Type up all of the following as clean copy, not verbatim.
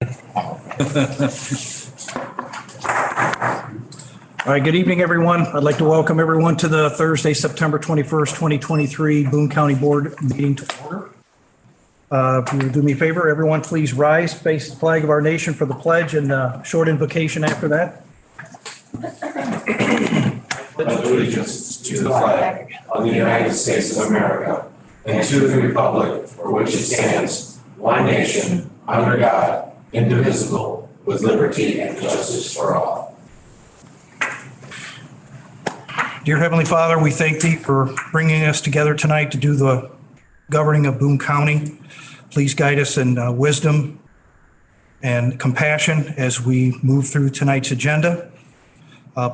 All right, good evening, everyone. I'd like to welcome everyone to the Thursday, September 21st, 2023 Boone County Board meeting to order. If you will do me a favor, everyone, please rise, face the flag of our nation for the pledge and a short invocation after that. Allegiance to the flag of the United States of America and to the republic for which it stands, one nation, under God, indivisible, with liberty and justice for all. Dear Heavenly Father, we thank Thee for bringing us together tonight to do the governing of Boone County. Please guide us in wisdom and compassion as we move through tonight's agenda.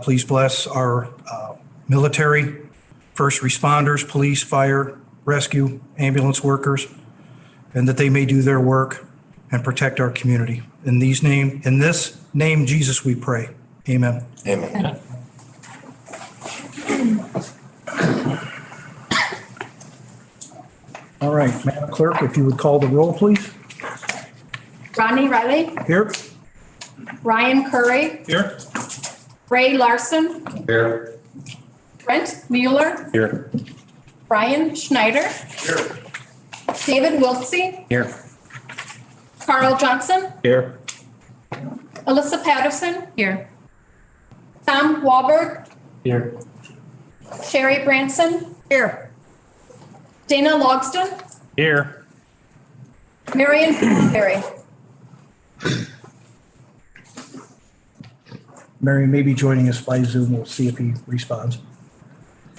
Please bless our military, first responders, police, fire, rescue, ambulance workers, and that they may do their work and protect our community. In this name, Jesus, we pray. Amen. Amen. All right, Madam Clerk, if you would call the roll, please. Rodney Riley, Here. Ryan Curry, Here. Ray Larson, Here. Brent Mueller, Here. Brian Schneider, Here. David Wiltsey, Here. Carl Johnson, Here. Alyssa Patterson, here. Tom Walberg, Here. Sherry Branson, here. Dana Logston, Here. Marion Berry. Mary may be joining us by Zoom. We'll see if he responds.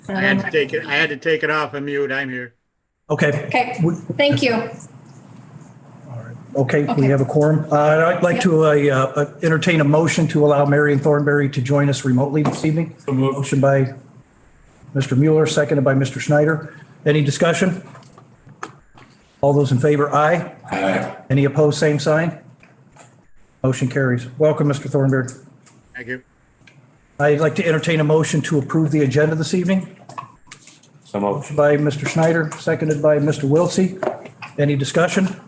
I had to take it off of mute. I'm here. Okay. Okay, thank you. Okay, we have a quorum. I'd like to entertain a motion to allow Marion Thornberry to join us remotely this evening. Motion by Mr. Mueller, seconded by Mr. Schneider. Any discussion? All those in favor, aye. Aye. Any opposed, same sign. Motion carries. Welcome, Mr. Thornberry. Thank you. I'd like to entertain a motion to approve the agenda this evening. So moved. By Mr. Schneider, seconded by Mr. Wiltsey. Any discussion?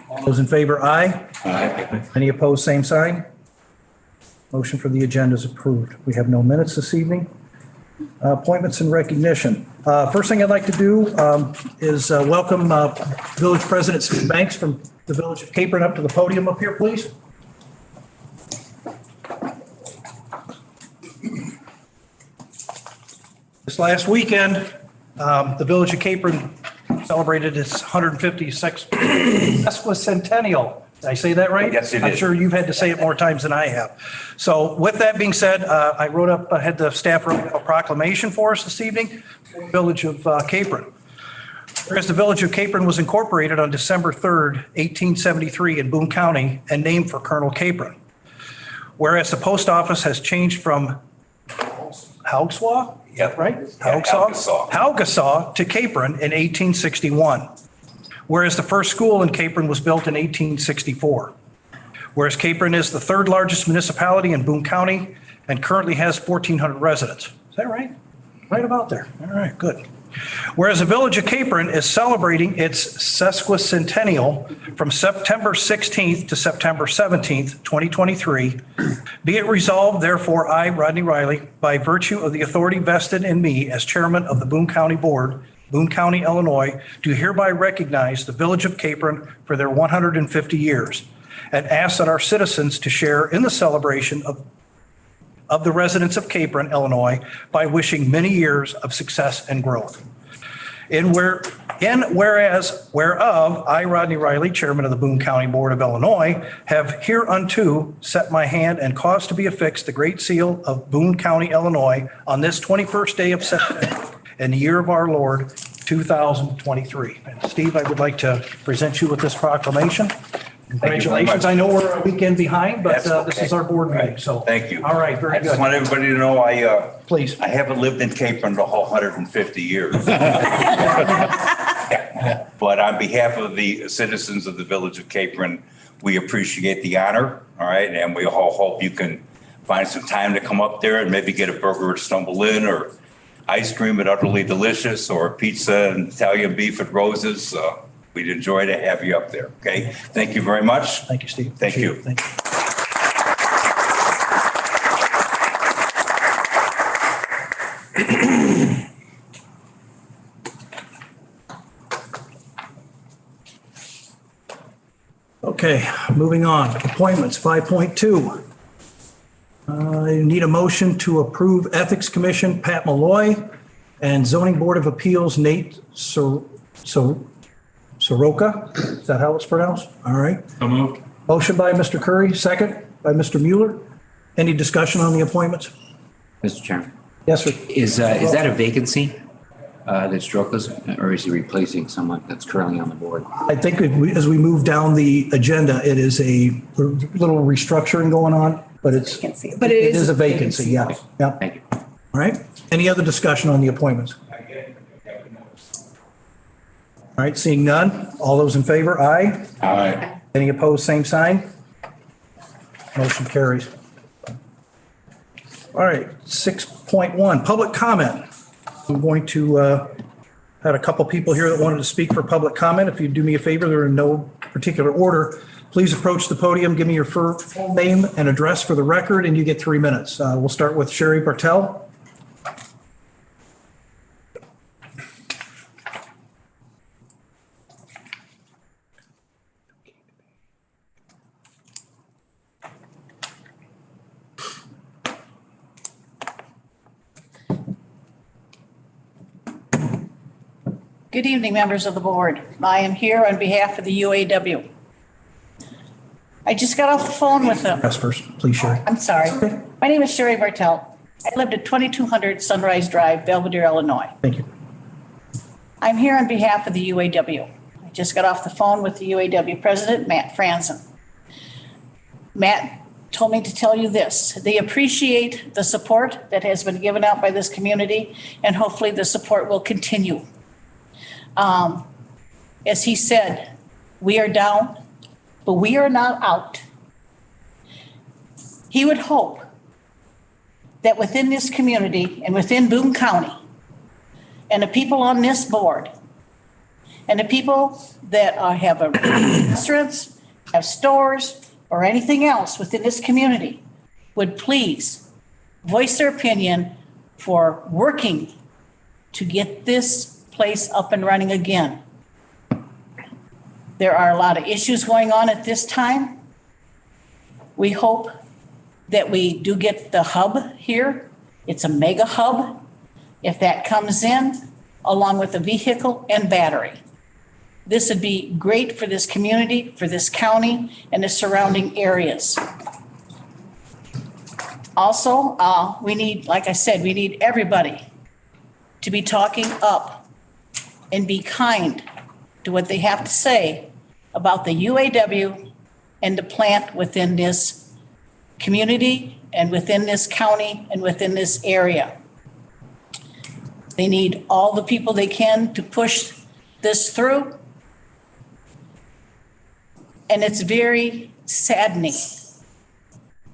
All those in favor, aye. Aye. Any opposed, same sign. Motion for the agenda is approved. We have no minutes this evening. Appointments and recognition. First thing I'd like to do is welcome Village President Steve Banks from the Village of Capron up to the podium up here, please. This last weekend, the Village of Capron celebrated its 156th sesquicentennial. Did I say that right? Yes, you did. I'm sure you've had to say it more times than I have. So with that being said, I had the staff wrote up a proclamation for us this evening for the Village of Capron. Whereas the Village of Capron was incorporated on December 3rd, 1873 in Boone County and named for Colonel Capron. Whereas the post office has changed from Haugasaw, Yep. right? Yeah, Haugasaw to Capron in 1861. Whereas the first school in Capron was built in 1864. Whereas Capron is the third largest municipality in Boone County and currently has 1,400 residents. Is that right? Right about there. All right, good. Whereas the Village of Capron is celebrating its sesquicentennial from September 16th to September 17th, 2023, be it resolved, therefore, I, Rodney Riley, by virtue of the authority vested in me as chairman of the Boone County Board, Boone County, Illinois, do hereby recognize the Village of Capron for their 150 years and ask that our citizens to share in the celebration of the residents of Capron, Illinois, by wishing many years of success and growth. Whereof, I, Rodney Riley, Chairman of the Boone County Board of Illinois, have hereunto set my hand and caused to be affixed the Great Seal of Boone County, Illinois, on this 21st day of September in the year of our Lord, 2023. And Steve, I would like to present you with this proclamation. Congratulations. I know we're a weekend behind, but this is our board meeting, so. Thank you. All right, very I just good. want everybody to know Please. I haven't lived in Capron the whole 150 years. But on behalf of the citizens of the Village of Capron, we appreciate the honor, all right? And we all hope you can find some time to come up there and maybe get a burger at Stumble Inn or ice cream at Utterly Delicious or pizza and Italian beef at Rose's. We'd enjoy to have you up there, okay? Thank you very much. Thank you, Steve. Thank you. Thank you. Okay, moving on. Appointments, 5.2. I need a motion to approve Ethics Commission, Pat Malloy, and Zoning Board of Appeals, Nate Soroka. Is that how it's pronounced? All right. So moved. Motion by Mr. Curry, second by Mr. Mueller. Any discussion on the appointments? Mr. Chairman, Yes, sir. is that a vacancy, that's Stroka's, or is he replacing someone that's currently on the board? I think as we move down the agenda, it is a little restructuring going on, but it is a vacancy, yeah. Yeah. Thank you. All right. Any other discussion on the appointments? All right, seeing none. All those in favor, aye. Aye. Any opposed, same sign. Motion carries. All right, 6.1, public comment. I'm going to, had a couple people here that wanted to speak for public comment. If you do me a favor, they're in no particular order. Please approach the podium, give me your full name and address for the record, and you get 3 minutes. We'll start with Sherry Bartell. Good evening, members of the board. I am here on behalf of the UAW. I just got off the phone with them. Ask first, please, Sherry. I'm sorry. Okay. My name is Sherry Bartell. I lived at 2200 Sunrise Drive, Belvedere, Illinois. Thank you. I'm here on behalf of the UAW. I just got off the phone with the UAW president, Matt Franzen. Matt told me to tell you this. They appreciate the support that has been given out by this community, and hopefully the support will continue. As he said, we are down, but we are not out. He would hope that within this community and within Boone County, and the people on this board, and the people that have restaurants, have stores, or anything else within this community would please voice their opinion for working to get this place up and running again. There are a lot of issues going on at this time. We hope that we do get the hub here. It's a mega hub. If that comes in, along with the vehicle and battery, this would be great for this community, for this county, and the surrounding areas. Also, we need, like I said, we need everybody to be talking up and be kind to what they have to say about the UAW and the plant within this community and within this county and within this area. They need all the people they can to push this through. And it's very saddening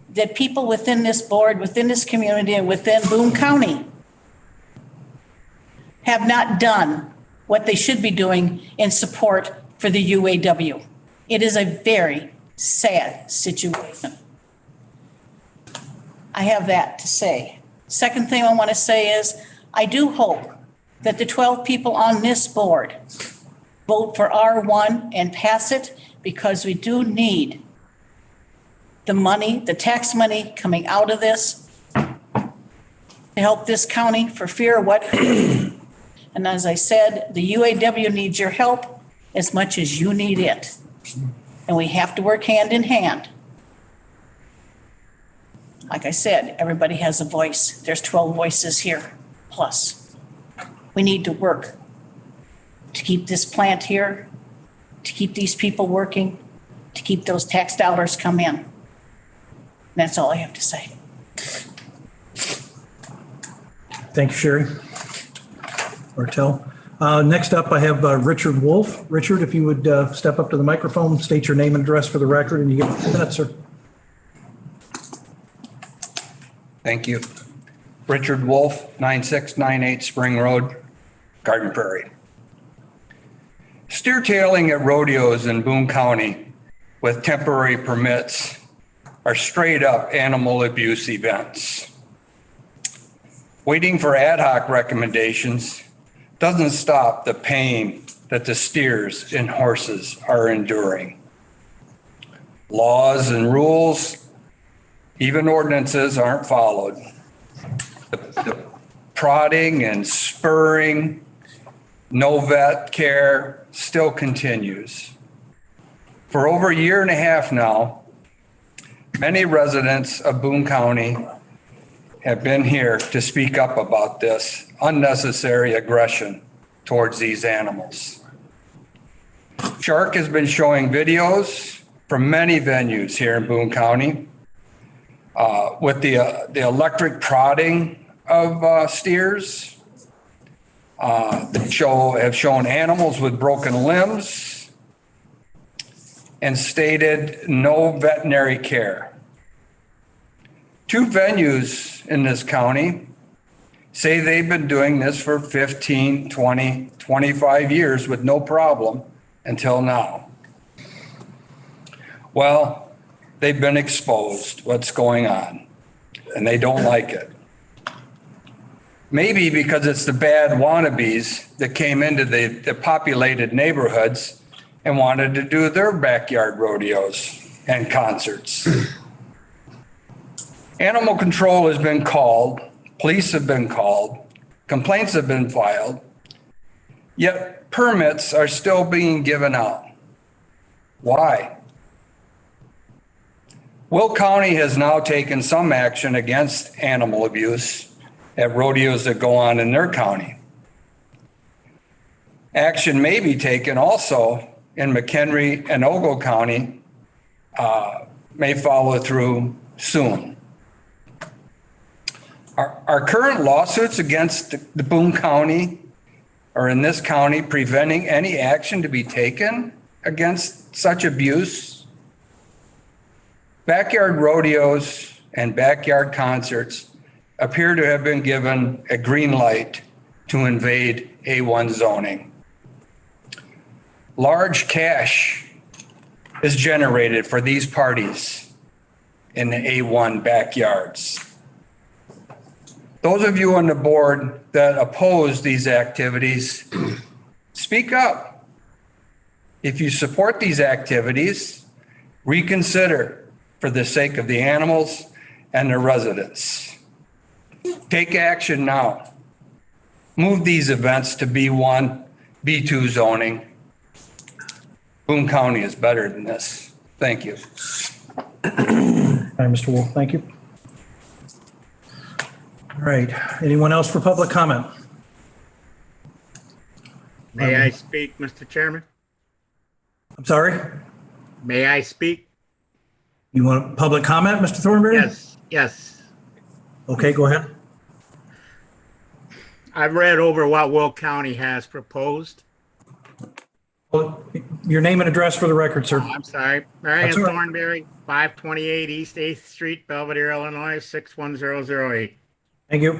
that people within this board, within this community, and within Boone County have not done what they should be doing in support for the UAW. It is a very sad situation. I have that to say. Second thing I want to say is I do hope that the 12 people on this board vote for R1 and pass it, because we do need the money, the tax money coming out of this to help this county for fear of what. And as I said, the UAW needs your help as much as you need it. And we have to work hand in hand. Like I said, everybody has a voice. There's 12 voices here, plus. We need to work to keep this plant here, to keep these people working, to keep those tax dollars come in. And that's all I have to say. Thank you, Sherry Bartell. Next up, I have Richard Wolf. Richard, if you would step up to the microphone, state your name and address for the record, and you get 2 minutes, sir. Thank you. Richard Wolf, 9698 Spring Road, Garden Prairie. Steer tailing at rodeos in Boone County with temporary permits are straight up animal abuse events. Waiting for ad hoc recommendations doesn't stop the pain that the steers and horses are enduring. Laws and rules, even ordinances, aren't followed. The prodding and spurring, no vet care still continues. For over a year and a half now, many residents of Boone County have been here to speak up about this unnecessary aggression towards these animals. Shark has been showing videos from many venues here in Boone County with the electric prodding of steers. Have shown animals with broken limbs and stated no veterinary care. 2 venues in this county say they've been doing this for 15, 20, 25 years with no problem until now. Well, they've been exposed what's going on, and they don't like it. Maybe because it's the bad wannabes that came into the populated neighborhoods and wanted to do their backyard rodeos and concerts. Animal control has been called, police have been called, complaints have been filed, yet permits are still being given out. Why? Will County has now taken some action against animal abuse at rodeos that go on in their county. Action may be taken also in McHenry and Ogle County, may follow through soon. Are current lawsuits against the Boone County or in this county preventing any action to be taken against such abuse? Backyard rodeos and backyard concerts appear to have been given a green light to invade A1 zoning. Large cash is generated for these parties in the A1 backyards. Those of you on the board that oppose these activities, speak up. If you support these activities, reconsider for the sake of the animals and the residents. Take action now. Move these events to B1, B2 zoning. Boone County is better than this. Thank you. All right, Mr. Wolf, thank you. All right, anyone else for public comment? May I speak, Mr. Chairman? I'm sorry? May I speak? You want public comment, Mr. Thornberry? Yes. Okay, go ahead. I've read over what Will County has proposed. Well, your name and address for the record, sir. I'm sorry. Marion That's all right. Thornberry, 528 East 8th Street, Belvedere, Illinois, 61008. Thank you.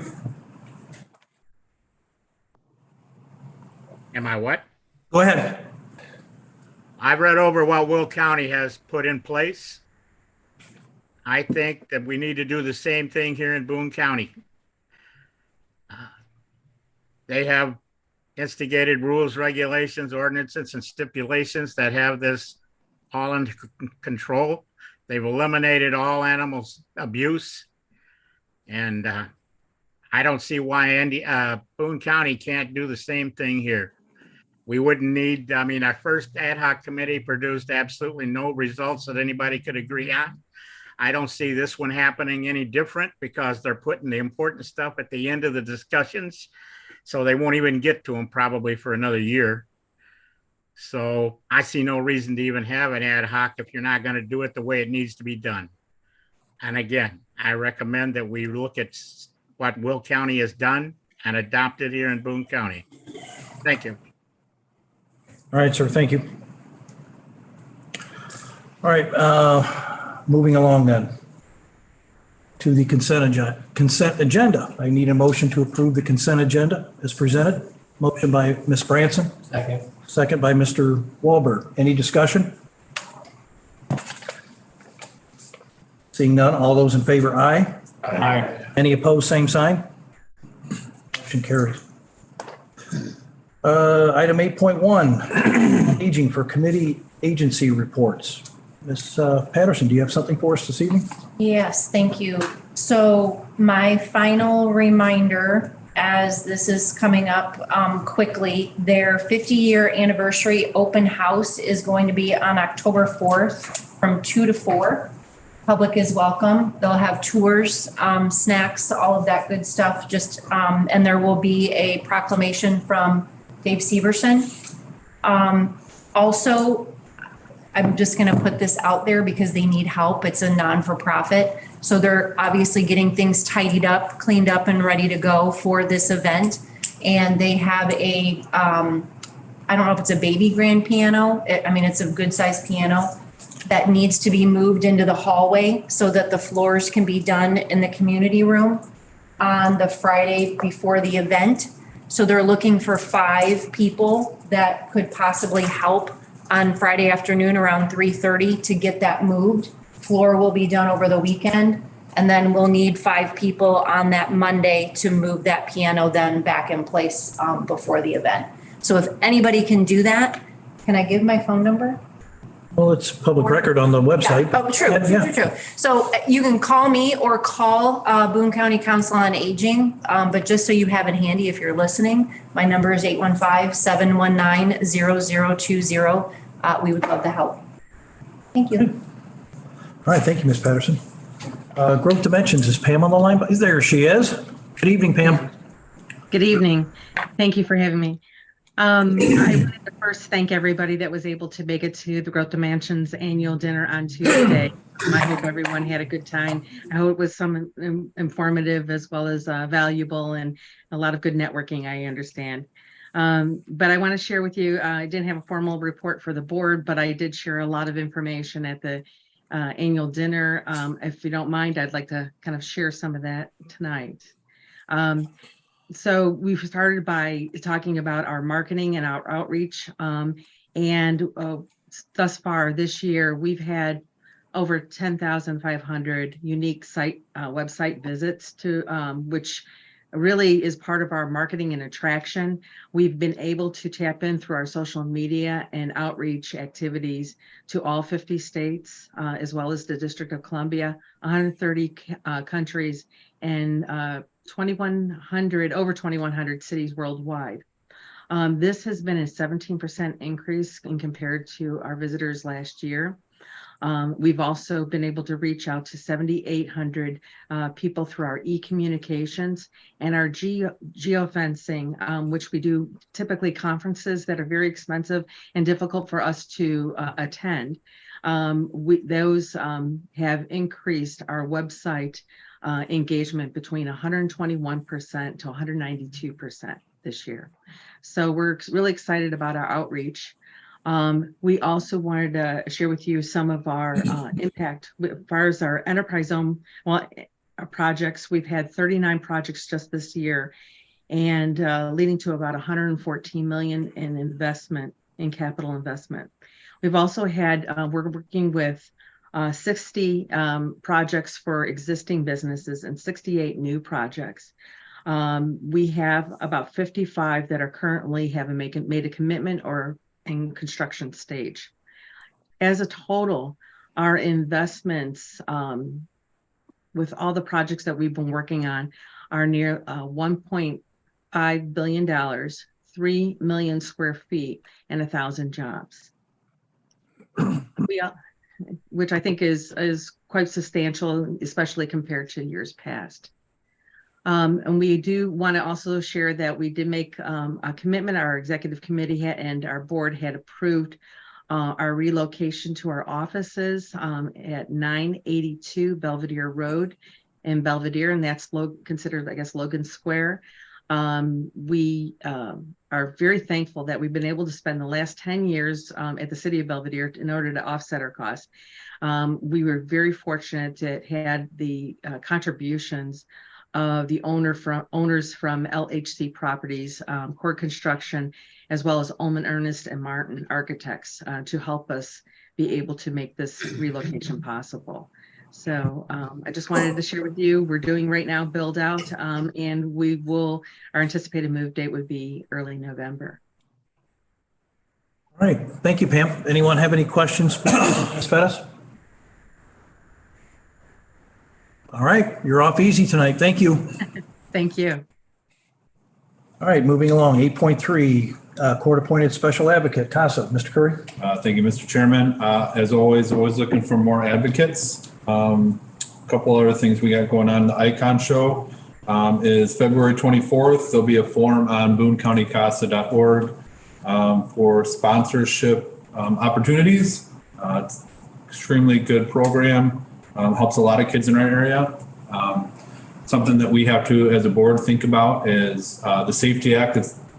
Am I what? Go ahead. I've read over what Will County has put in place. I think that we need to do the same thing here in Boone County. They have instigated rules, regulations, ordinances, and stipulations that have this all under control. They've eliminated all animals abuse. And I don't see why Boone County can't do the same thing here. We wouldn't need, our first ad hoc committee produced absolutely no results that anybody could agree on. I don't see this one happening any different because they're putting the important stuff at the end of the discussions. So they won't even get to them probably for another year. So I see no reason to even have an ad hoc if you're not going to do it the way it needs to be done. And again, I recommend that we look at what Will County has done and adopt it here in Boone County. Thank you. All right, sir, thank you. All right, moving along then to the consent agenda. I need a motion to approve the consent agenda as presented. Motion by Ms. Branson. Second. Second by Mr. Wahlberg. Any discussion? Seeing none, all those in favor, aye. Aye. Any opposed, same sign. Motion carries. Item 8.1, aging for committee agency reports. Ms. Patterson, do you have something for us this evening? Yes, thank you. So my final reminder, as this is coming up quickly, their 50-year anniversary open house is going to be on October 4th from 2 to 4. Public is welcome. They'll have tours, snacks, all of that good stuff. Just and there will be a proclamation from Dave Severson. Also, I'm just going to put this out there because they need help. It's a non-for-profit. So they're obviously getting things tidied up, cleaned up, and ready to go for this event. And they have a, I don't know if it's a baby grand piano. I mean, it's a good sized piano that needs to be moved into the hallway so that the floors can be done in the community room on the Friday before the event. So they're looking for 5 people that could possibly help on Friday afternoon around 3:30 to get that moved. Floor will be done over the weekend. And then we'll need 5 people on that Monday to move that piano then back in place before the event. So if anybody can do that, can I give my phone number? Well, it's public record on the website. Yeah. Oh, true, Yeah. true. So you can call me or call Boone County Council on Aging. But just so you have it handy, if you're listening, my number is 815-719-0020. We would love the help. Thank you. All right, thank you, Ms. Patterson. Growth Dimensions, is Pam on the line? There she is. Good evening, Pam. Good evening. Thank you for having me. I wanted to first thank everybody that was able to make it to the Growth Dimensions annual dinner on Tuesday. I hope everyone had a good time. I hope it was some informative as well as valuable and a lot of good networking, I understand. But I want to share with you, I didn't have a formal report for the board, but I did share a lot of information at the annual dinner. If you don't mind, I'd like to kind of share some of that tonight. So we've started by talking about our marketing and our outreach. And thus far this year, we've had over 10,500 unique website visits to which really is part of our marketing and attraction. We've been able to tap in through our social media and outreach activities to all 50 states, as well as the District of Columbia, 130 countries, and over 2,100 cities worldwide. This has been a 17% increase in compared to our visitors last year. We've also been able to reach out to 7,800 people through our e-communications and our geofencing, which we do typically conferences that are very expensive and difficult for us to attend. Those have increased our website engagement between 121% to 192% this year. So we're really excited about our outreach. We also wanted to share with you some of our impact as far as our enterprise zone projects. We've had 39 projects just this year, and leading to about 114 million in capital investment. We've also had, we're working with 60 projects for existing businesses and 68 new projects. We have about 55 that are currently made a commitment or in construction stage. As a total, our investments with all the projects that we've been working on are near $1.5 billion, 3 million square feet, and 1,000 jobs. Which I think is quite substantial, especially compared to years past. And we do want to also share that we did make a commitment. Our executive committee and our board had approved our relocation to our offices at 982 Belvedere Road in Belvedere, and that's considered, I guess, Logan Square. We are very thankful that we've been able to spend the last 10 years at the city of Belvedere in order to offset our costs. We were very fortunate to had the contributions of the owners from LHC Properties, Core Construction, as well as Ullman Ernest and Martin Architects to help us be able to make this relocation possible. So I just wanted to share with you, we're doing right now build out, and our anticipated move date would be early November. All right, thank you, Pam. Anyone have any questions for Ms. Fettis? All right, you're off easy tonight. Thank you. Thank you. All right, moving along, 8.3, court-appointed special advocate, CASA. Mr. Curry? Thank you, Mr. Chairman. As always looking for more advocates. Couple other things we got going on. The Icon Show is February 24th. There'll be a forum on boonecountycasa.org for sponsorship opportunities. It's extremely good program. Helps a lot of kids in our area. Something that we have to, as a board, think about is the Safety Act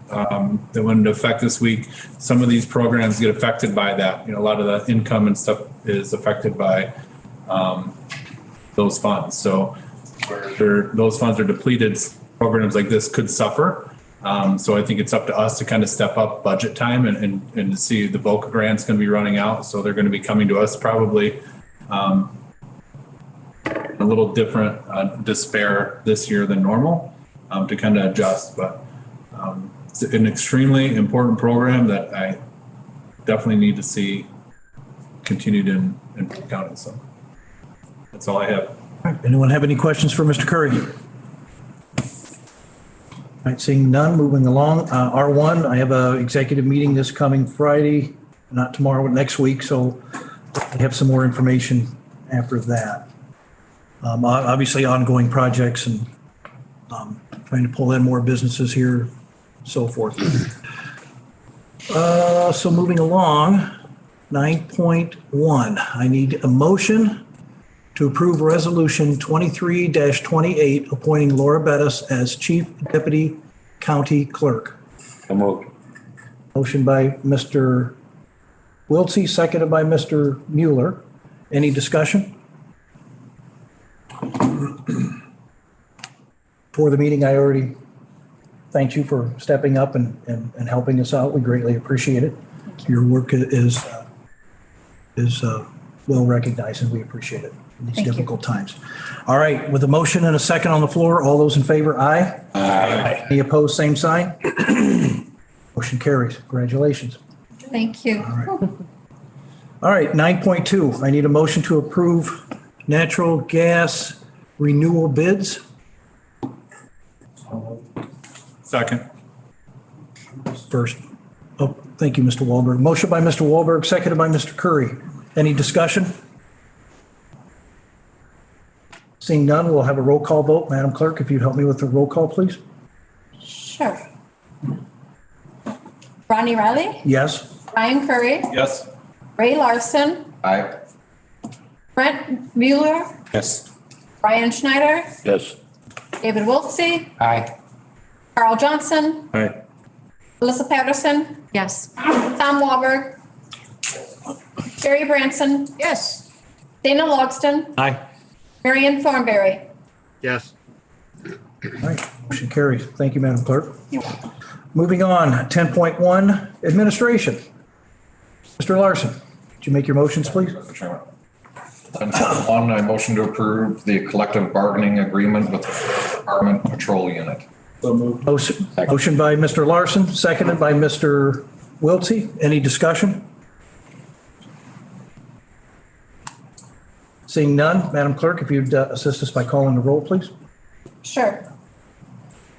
that went into effect this week. Some of these programs get affected by that. You know, a lot of the income and stuff is affected by those funds. So where those funds are depleted, programs like this could suffer. So I think it's up to us to kind of step up budget time and to see the bulk of grants going to be running out. So they're going to be coming to us probably a little different despair this year than normal to kind of adjust. But it's an extremely important program that I definitely need to see continued in Boone County. So that's all I have. All right, anyone have any questions for Mr. Curry? All right, seeing none, moving along. R1, I have an executive meeting this coming Friday, not tomorrow, but next week. So I have some more information after that. Obviously ongoing projects and trying to pull in more businesses here, so forth. So moving along, 9.1, I need a motion to approve resolution 23-28, appointing Laura Bettis as Chief Deputy County Clerk. So moved. Motion by Mr. Wiltsey, seconded by Mr. Mueller. Any discussion? For the meeting, I already thanked you for stepping up and helping us out. We greatly appreciate it. Your work is well recognized, and we appreciate it in these difficult times. All right, with a motion and a second on the floor, all those in favor, aye? Aye. Any opposed, same sign? Motion carries. Congratulations. Thank you. All right, 9.2, I need a motion to approve natural gas renewal bids. Second. First. Oh, thank you, Mr. Wahlberg. Motion by Mr. Wahlberg, seconded by Mr. Curry. Any discussion? Seeing none, we'll have a roll call vote. Madam Clerk, if you'd help me with the roll call, please. Sure. Ronnie Riley, Yes. Ryan Curry, Yes. Ray Larson, Aye. Brent Mueller, Yes. Brian Schneider, Yes. David Wiltsey, Aye. Carl Johnson, Aye. Melissa Patterson, Yes. Tom Walberg, Sherry Branson, Yes. Dana Logston, Aye. Marion Thornberry. Yes. All right, motion carries. Thank you, Madam Clerk. Moving on, 10.1, administration. Mr. Larson, would you make your motions, please? Mr. Chairman. One, I motion to approve the collective bargaining agreement with the Sheriff's Department Patrol Unit. So moved. Motion by Mr. Larson, seconded by Mr. Wiltsey. Any discussion? Seeing none, Madam Clerk, if you'd assist us by calling the roll, please. Sure.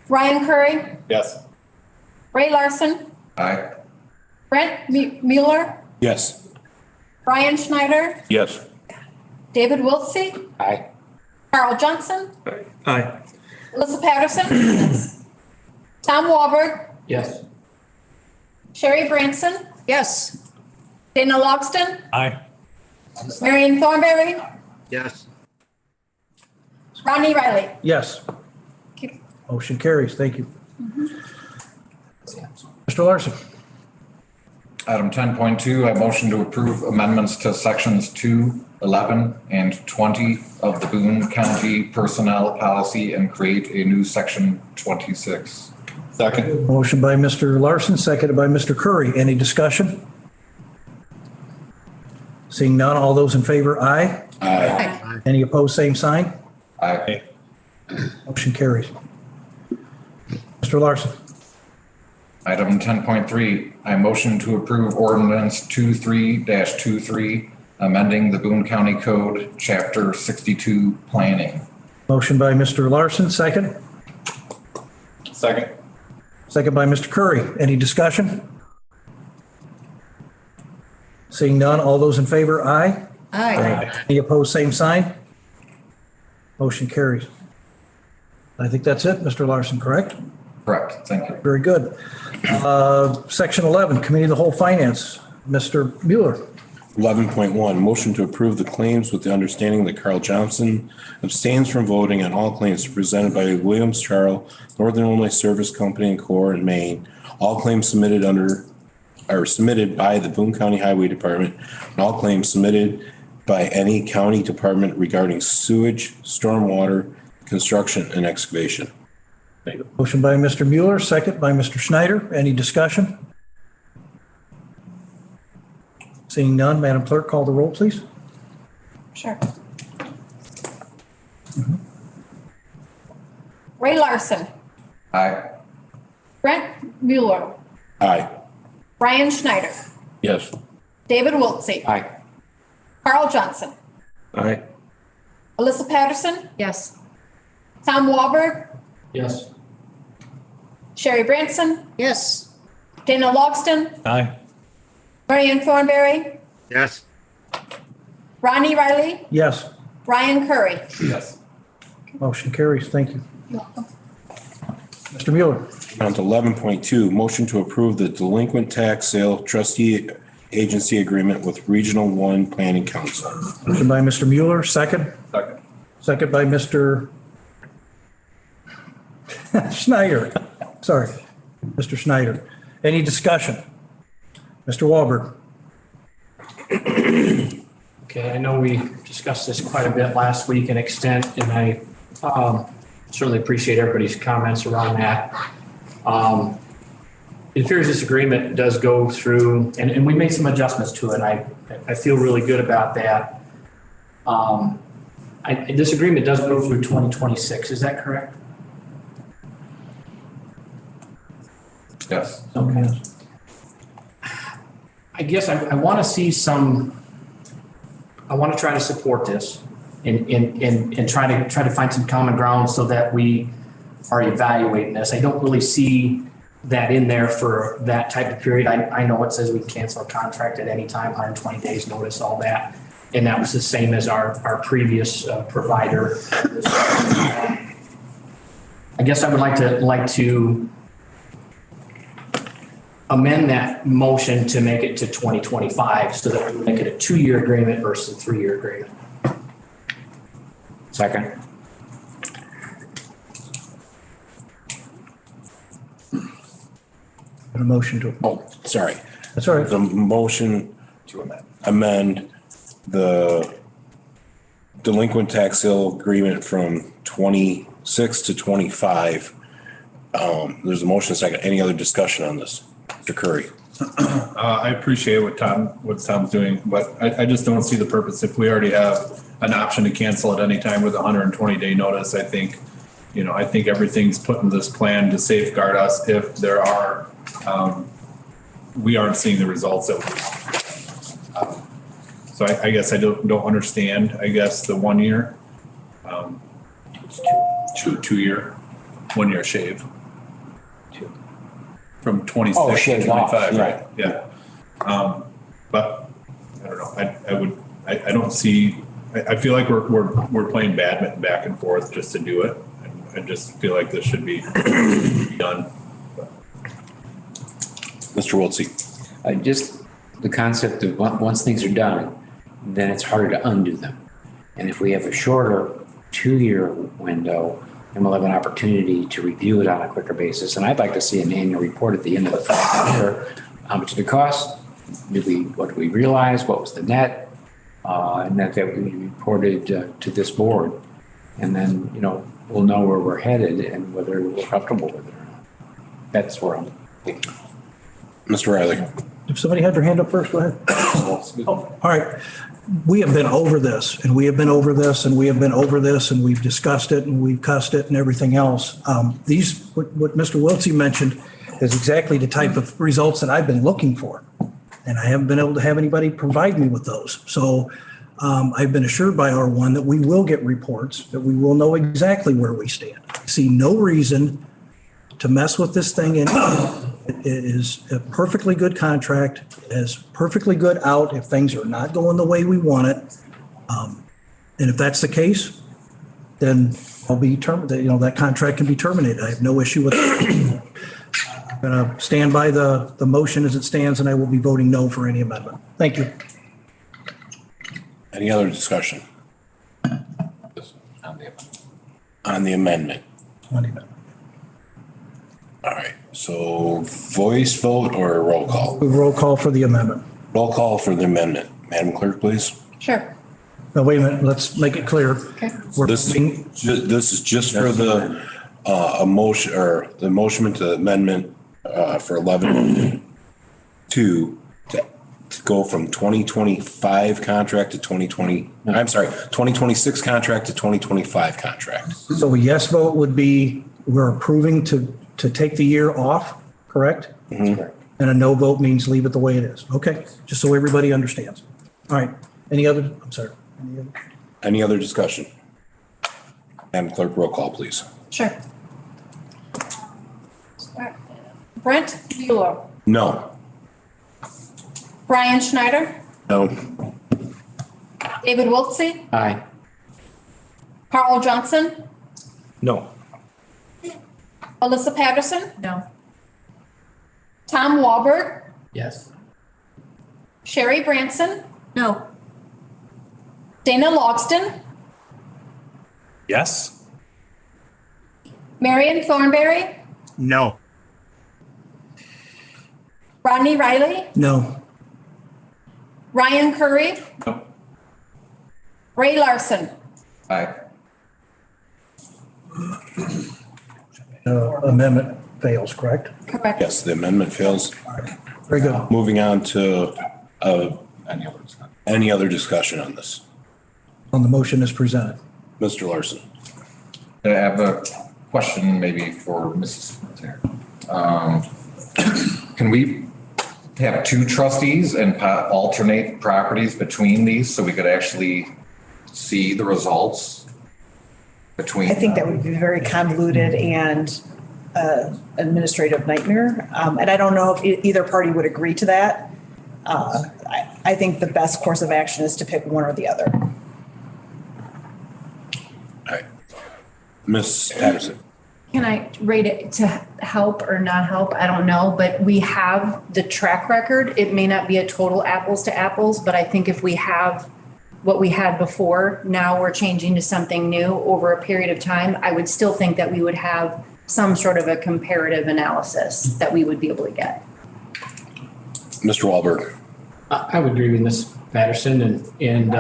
Ryan Curry, Yes. Ray Larson, Aye. Brent Mueller, Yes. Brian Schneider, Yes. David Wiltsey, Aye. Carl Johnson, Aye. Melissa Patterson, Tom Walberg, Yes. Sherry Branson, Yes. Dana Logston, Aye. Marion Thornberry, Yes. Ronnie Riley. Yes. Motion carries. Thank you. Mr. Larson. Item 10.2, I motion to approve amendments to sections 2 11, and 20 of the Boone County Personnel Policy and create a new section 26. Second. Motion by Mr. Larson, seconded by Mr. Curry. Any discussion? Seeing none, all those in favor, aye. Aye. Any opposed, same sign. Aye. Motion carries. Mr. Larson. Item 10.3, I motion to approve ordinance 23-23, amending the Boone County Code, Chapter 62, Planning. Motion by Mr. Larson, second. Second. Second by Mr. Curry. Any discussion? Seeing none, all those in favor, aye. Aye. Any opposed, same sign. Motion carries. I think that's it, Mr. Larson, correct? Correct, thank you. Very good. Section 11, Committee of the Whole Finance, Mr. Mueller. 11.1, motion to approve the claims with the understanding that Carl Johnson abstains from voting on all claims presented by Williams Charles, Northern Illinois Service Company and Corps in Maine. All claims submitted by the Boone County Highway Department, and all claims submitted by any county department regarding sewage, stormwater, construction, and excavation. Motion by Mr. Mueller, second by Mr. Schneider. Any discussion? Seeing none, Madam Clerk, call the roll, please. Sure. Ray Larson, Aye. Brent Mueller, Aye. Brian Schneider, Yes. David Wiltsey, Aye. Carl Johnson, Aye. Alyssa Patterson, Yes. Tom Walberg, Yes. Sherry Branson, Yes. Dana Logston, Aye. Marion Thornberry, Yes. Ronnie Riley, Yes, Ryan Curry. Yes. motion carries. Thank you. Mr. Mueller. On to 11.2, motion to approve the delinquent tax sale trustee agency agreement with Regional 1 Planning Council. Motion by Mr. Mueller, second. Second. Second by Mr. Schneider. Sorry, Mr. Schneider. Any discussion? Mr. Walberg. Okay, I know we discussed this quite a bit last week in extent, and I certainly appreciate everybody's comments around that. It appears this agreement does go through, and we made some adjustments to it. I feel really good about that. This agreement does go through 2026, is that correct? Yes. Okay. I guess I want to see I want to try to support this and try to find some common ground so that we are evaluating this. I don't really see that in there for that type of period. I know it says we can cancel a contract at any time, 120 days notice, all that. And that was the same as our previous provider. I guess I would like to amend that motion to make it to 2025 so that we make it a 2-year agreement versus a 3-year agreement. Second. A motion to, Oh, sorry. that's all right. The motion to amend the delinquent tax sale agreement from 26 to 25. There's a motion second. Any other discussion on this? Mr. Curry. I appreciate what Tom's doing, but I just don't see the purpose. If we already have an option to cancel at any time with a 120-day notice, I think everything's put in this plan to safeguard us if there are, we aren't seeing the results that we want. So I guess I don't understand, I guess, the 1 year, 2 year, 1 year shave. From 26 to 25, right? Yeah. But I don't know. I don't see, I feel like we're playing badminton back and forth just to do it. I just feel like this should be done. Mr. Wiltsey. Just the concept of once things are done, then it's harder to undo them. And if we have a shorter 2-year window, then we'll have an opportunity to review it on a quicker basis. And I'd like to see an annual report at the end of the financial year. How much did it cost? What did we realize? What was the net? and that we reported to this board. And then, we'll know where we're headed and whether we're comfortable with it or not. That's where I'm thinking. Mr. Riley. If somebody had their hand up first, go ahead. Oh, all right. We have been over this and we have been over this and we have been over this and we've discussed it and we've cussed it and everything else. What Mr. Wiltsey mentioned is exactly the type of results that I've been looking for. And I haven't been able to have anybody provide me with those. So I've been assured by R1 that we will get reports, that we will know exactly where we stand. I see no reason to mess with this thing. It is a perfectly good contract. It has perfectly good out if things are not going the way we want it. And if that's the case, then I'll be terminated. That contract can be terminated. I have no issue with it. I'm going to stand by the motion as it stands, and I will be voting no for any amendment. Thank you. Any other discussion? On the amendment. All right, so voice vote or roll call? Roll call for the amendment. Roll call for the amendment. Madam Clerk, please. Sure. Now, wait a minute, let's make it clear. Okay. This is just for the motion or the motion to amendment for 11-2 to go from 2025 contract to 2026 contract to 2025 contract. So a yes vote would be we're approving to take the year off, correct? Mm-hmm. And a no vote means leave it the way it is. Okay, just so everybody understands. All right, any other discussion? Madam Clerk, roll call, please. Sure. Brent Bueller. No. Brian Schneider. No. David Wiltsey. Aye. Carl Johnson. No. Alyssa Patterson. No. Tom Walberg. Yes. Sherry Branson. No. Dana Logston. Yes. Marion Thornberry. No. Rodney Riley. No. Ryan Curry. No. Ray Larson. Aye. Amendment fails, correct? Correct. Yes, the amendment fails. Very good. Moving on to any other discussion on this. On the motion as presented. Mr. Larson. I have a question maybe for Mrs. Secretary. Can we have two trustees and alternate properties between these so we could actually see the results between? I think that would be very convoluted and administrative nightmare. And I don't know if either party would agree to that. I think the best course of action is to pick one or the other. All right. Ms. Patterson. Can I rate it to help or not help? I don't know, but we have the track record. It may not be a total apples to apples, but I think if we have what we had before, now we're changing to something new over a period of time, I would still think that we would have some sort of a comparative analysis that we would be able to get. Mr. Wahlberg. I would agree with Ms. Patterson and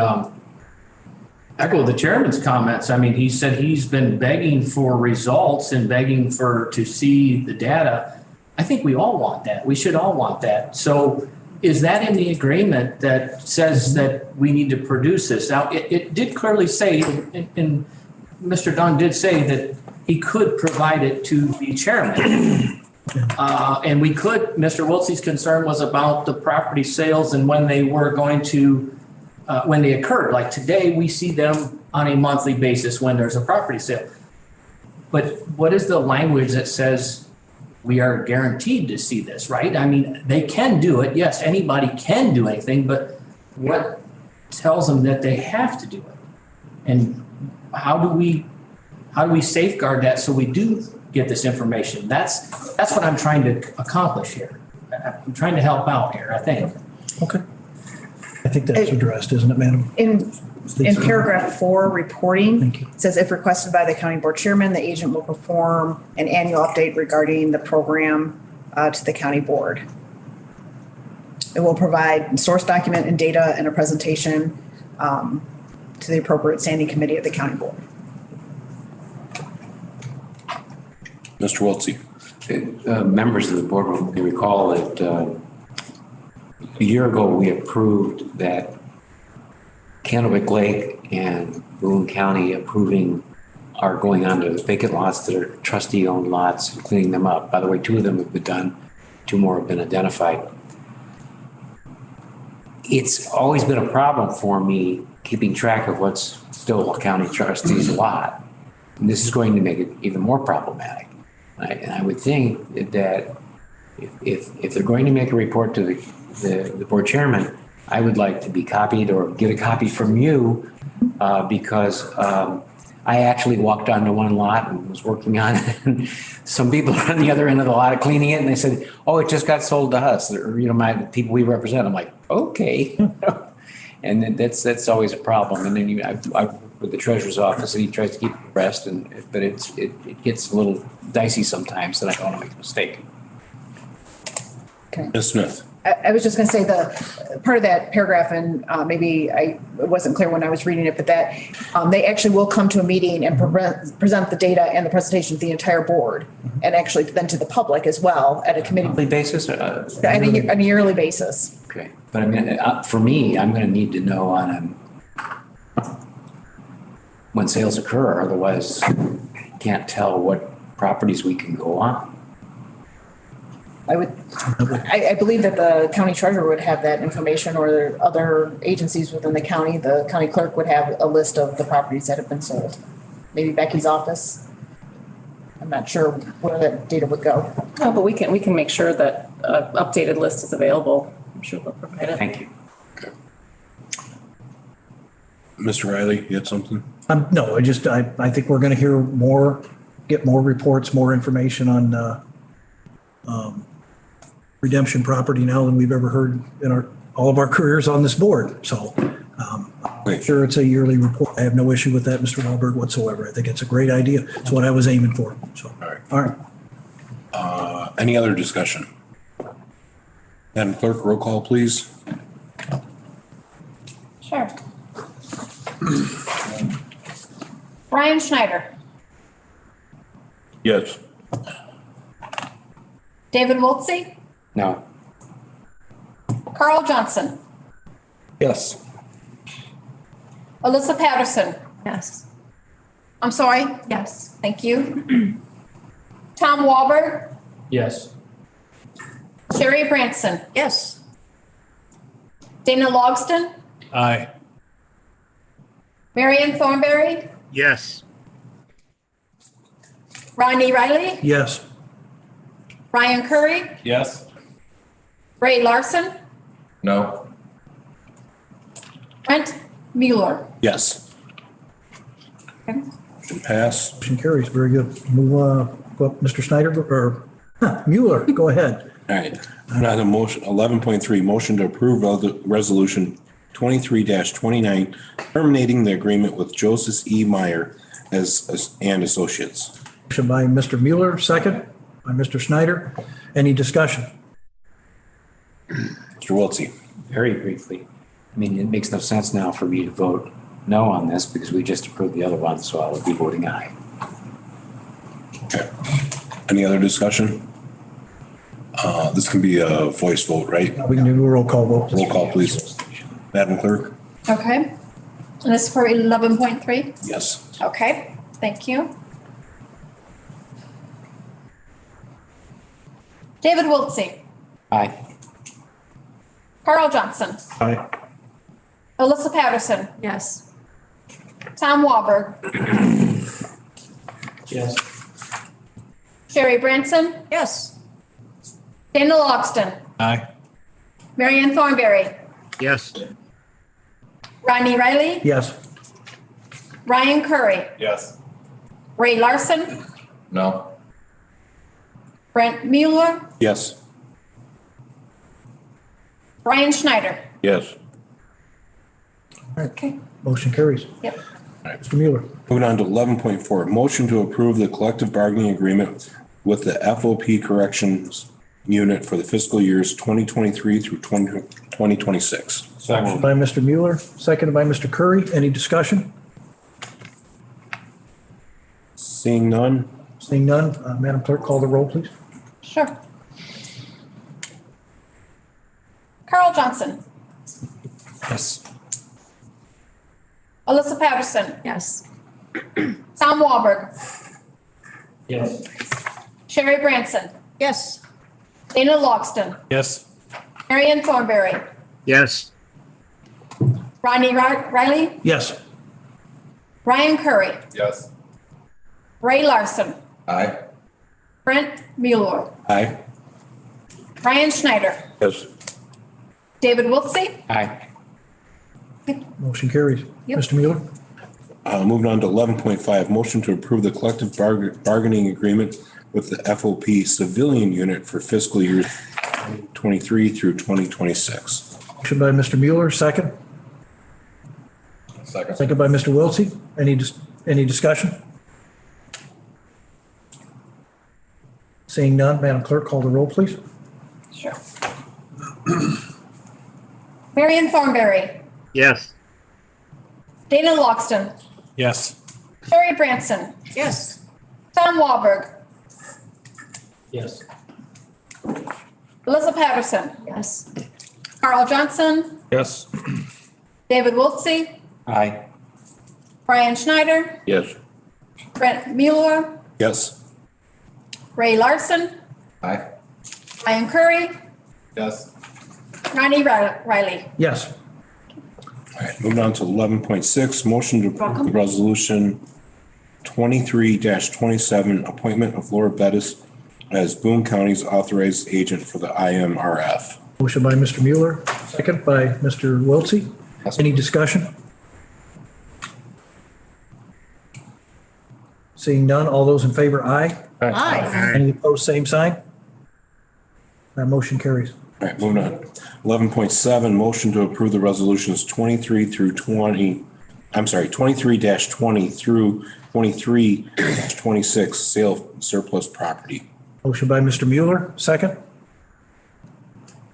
echo the chairman's comments. I mean, he said he's been begging for results and begging to see the data. I think we all want that. We should all want that. So is that in the agreement that says that we need to produce this? Now, it did clearly say, and Mr. Dunn did say that he could provide it to the chairman. And we could, Mr. Wiltsey's concern was about the property sales and when they were going to, when they occurred. Like today, we see them on a monthly basis when there's a property sale. But what is the language that says we are guaranteed to see this, right? I mean, they can do it. Yes, anybody can do anything, but what tells them that they have to do it? And how do we safeguard that so we do get this information? That's what I'm trying to accomplish here. I'm trying to help out here, I think. Okay. I think that's addressed, isn't it, madam? In paragraph 4, reporting, it says if requested by the county board chairman, the agent will perform an annual update regarding the program to the county board. It will provide source document and data and a presentation to the appropriate standing committee of the county board. Mr. Wiltsey. Members of the board may recall that a year ago, we approved that Candlewick Lake and Boone County approving are going on to vacant lots that are trustee-owned lots and cleaning them up. By the way, 2 of them have been done, 2 more have been identified. It's always been a problem for me keeping track of what's still a county trustee's lot. And this is going to make it even more problematic. And I would think that if they're going to make a report to the board chairman, I would like to be copied or get a copy from you because I actually walked onto one lot and was working on it. And some people on the other end of the lot are cleaning it, and they said, "Oh, it just got sold to us," or my people we represent. I'm like, okay, and then that's always a problem. And then I with the treasurer's office, and he tries to keep the rest, but it gets a little dicey sometimes, and I don't want to make a mistake. Okay. Ms. Smith. I was just going to say the part of that paragraph, and maybe it wasn't clear when I was reading it, but that they actually will come to a meeting and present the data and the presentation to the entire board, and actually then to the public as well at a committee Monthly basis? on a yearly basis. Okay, but I mean, for me, I'm going to need to know on when sales occur, otherwise I can't tell what properties we can go on. I believe that the county treasurer would have that information, or the other agencies within the county. The county clerk would have a list of the properties that have been sold. Maybe Becky's office. I'm not sure where that data would go. Oh, but we can make sure that an updated list is available. I'm sure they'll provide it. Thank you. Okay. Mr. Riley, you had something? No, I think we're going to hear more, get more reports, more information on redemption property now than we've ever heard in all of our careers on this board. So I'm sure it's a yearly report. I have no issue with that, Mr. Wahlberg, whatsoever. I think it's a great idea. It's what I was aiming for. So, all right. Any other discussion? Madam Clerk, roll call, please. Sure. Brian Schneider, Yes. David Wiltsey, No. Carl Johnson, Yes. Alyssa Patterson. Yes. I'm sorry. Yes. Thank you. Tom Wahlberg, Yes. Sherry Branson, Yes. Dana Logston, Aye. Marion Thornberry, Yes. Ronnie Riley, Yes. Ryan Curry, Yes. Ray Larson, No. Brent Mueller. Yes. Okay. Motion pass. Motion carries. Very good. Move, go up, Mr. Snyder, or Mueller, go ahead. All right. Now the motion, 11.3, motion to approve of the resolution 23-29, terminating the agreement with Joseph E. Meyer and Associates. Motion by Mr. Mueller, second by Mr. Snyder. Any discussion? Mr. Wiltsey. Very briefly, I mean, it makes no sense now for me to vote no on this because we just approved the other one, so I would be voting aye. Okay. Any other discussion? This can be a voice vote, right? We can do a roll call vote. Roll call, please. Madam Clerk? Okay. And this is for 11.3? Yes. Okay, thank you. David Wiltsey, Aye. Carl Johnson, Aye. Alyssa Patterson, Yes. Tom Wahlberg, Yes. Sherry Branson, Yes. Dana Logston, Aye. Marion Thornberry, Yes. Ronnie Riley, Yes. Ryan Curry, Yes. Ray Larson, No. Brent Mueller, Yes. Brian Schneider. Yes. Okay. Motion carries. Yep. Mr. Mueller. Moving on to 11.4, motion to approve the collective bargaining agreement with the FOP Corrections unit for the fiscal years 2023 through 2026. Motion by Mr. Mueller, seconded by Mr. Curry. Any discussion? Seeing none? Seeing none, Madam Clerk, call the roll, please. Sure. Carl Johnson, Yes. Alyssa Patterson, Yes. Tom Walberg, Yes. Sherry Branson, Yes. Dana Logston, Yes. Marion Thornberry, yes, Ronnie Riley, Yes. Ryan Curry, Yes. Ray Larson, Aye. Brent Mueller, Aye. Ryan Schneider, Yes. David Wiltsey. Aye. Motion carries. Yep. Mr. Mueller? Moving on to 11.5, motion to approve the collective bargaining agreement with the FOP civilian unit for fiscal years 2023 through 2026. Motion by Mr. Mueller, second. Second. Second by Mr. Wiltsey. Any discussion? Seeing none, Madam Clerk, call the roll, please. Sure. Marion Thornberry, yes, Dana Logston, Yes. Sherry Branson, Yes. Tom Walberg, Yes. Alyssa Patterson, Yes. Carl Johnson, Yes. David Wiltsey, Aye. Ryan Schneider, Yes. Brent Mueller, Yes. Ray Larson, Aye. Ryan Curry, Yes. Ronnie Riley. Yes. All right, moving on to 11.6, motion to approve the resolution 23-27, appointment of Laura Bettis as Boone County's authorized agent for the IMRF. Motion by Mr. Mueller, second by Mr. Wiltsey. Any discussion? Seeing none, all those in favor, aye. Aye. Any opposed, same sign? That motion carries. All right, moving on. 11.7, motion to approve the resolutions 23-20 through 23-26, sale of surplus property. Motion by Mr. Mueller, second.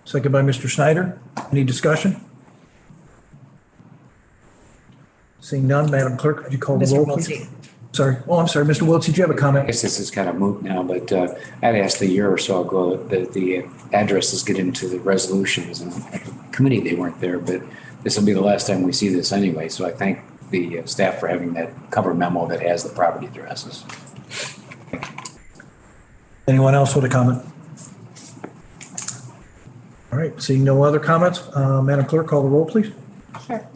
Second by Mr. Schneider. Any discussion? Seeing none, Madam Clerk, could you call the Mr. roll, please? Wiltsey. Sorry. Oh, I'm sorry. Mr. Wiltsey, do you have a I comment? guess this is kind of moot now, but I'd asked a year or so ago that the addresses get into the resolutions, and at the committee, they weren't there, but this will be the last time we see this anyway. So I thank the staff for having that cover memo that has the property addresses. Anyone else with a comment? All right, seeing no other comments, Madam Clerk, call the roll, please. Sure.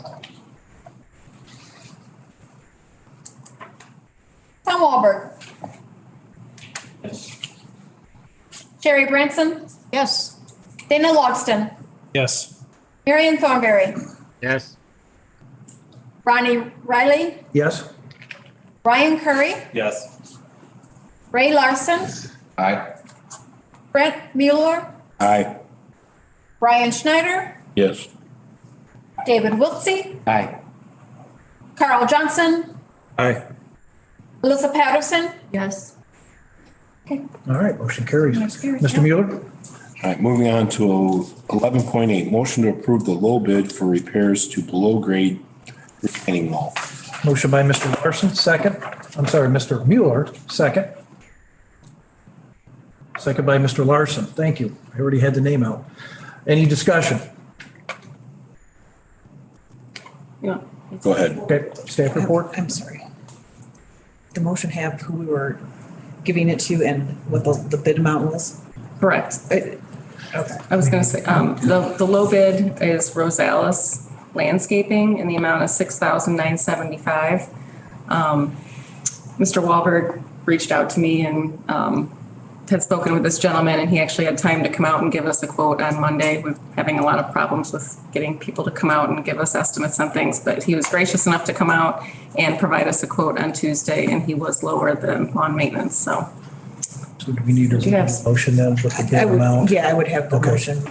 Tom Walberg, Sherry Branson, Yes. Dana Logston, Yes. Marion Thornberry, yes, Ronnie Riley, Yes? Ryan Curry, Yes. Ray Larson, Aye. Brent Mueller, Aye. Ryan Schneider, Yes. David Wiltsey, Aye. Carl Johnson, Aye. Alyssa Patterson. Yes. All right, motion carries. Motion carries, Mr. yeah. Mueller? All right, moving on to 11.8, motion to approve the low bid for repairs to below grade retaining wall. Motion by Mr. Larson, second. I'm sorry, Mr. Mueller, second. Second by Mr. Larson. Thank you. I already had the name out. Any discussion? Yeah. Go ahead. Okay, staff report? I'm sorry. The motion have who we were giving it to and what the bid amount was? Correct. Okay. I was gonna say, the low bid is Rosales Landscaping in the amount of $6,975. Mr. Wahlberg reached out to me and had spoken with this gentleman, and he actually had time to come out and give us a quote on Monday. We're having a lot of problems with getting people to come out and give us estimates on things, but he was gracious enough to come out and provide us a quote on Tuesday, and he was lower than lawn maintenance, so. So do we need a Yes. motion then with the I bid would, amount? yeah, I would have the Okay. motion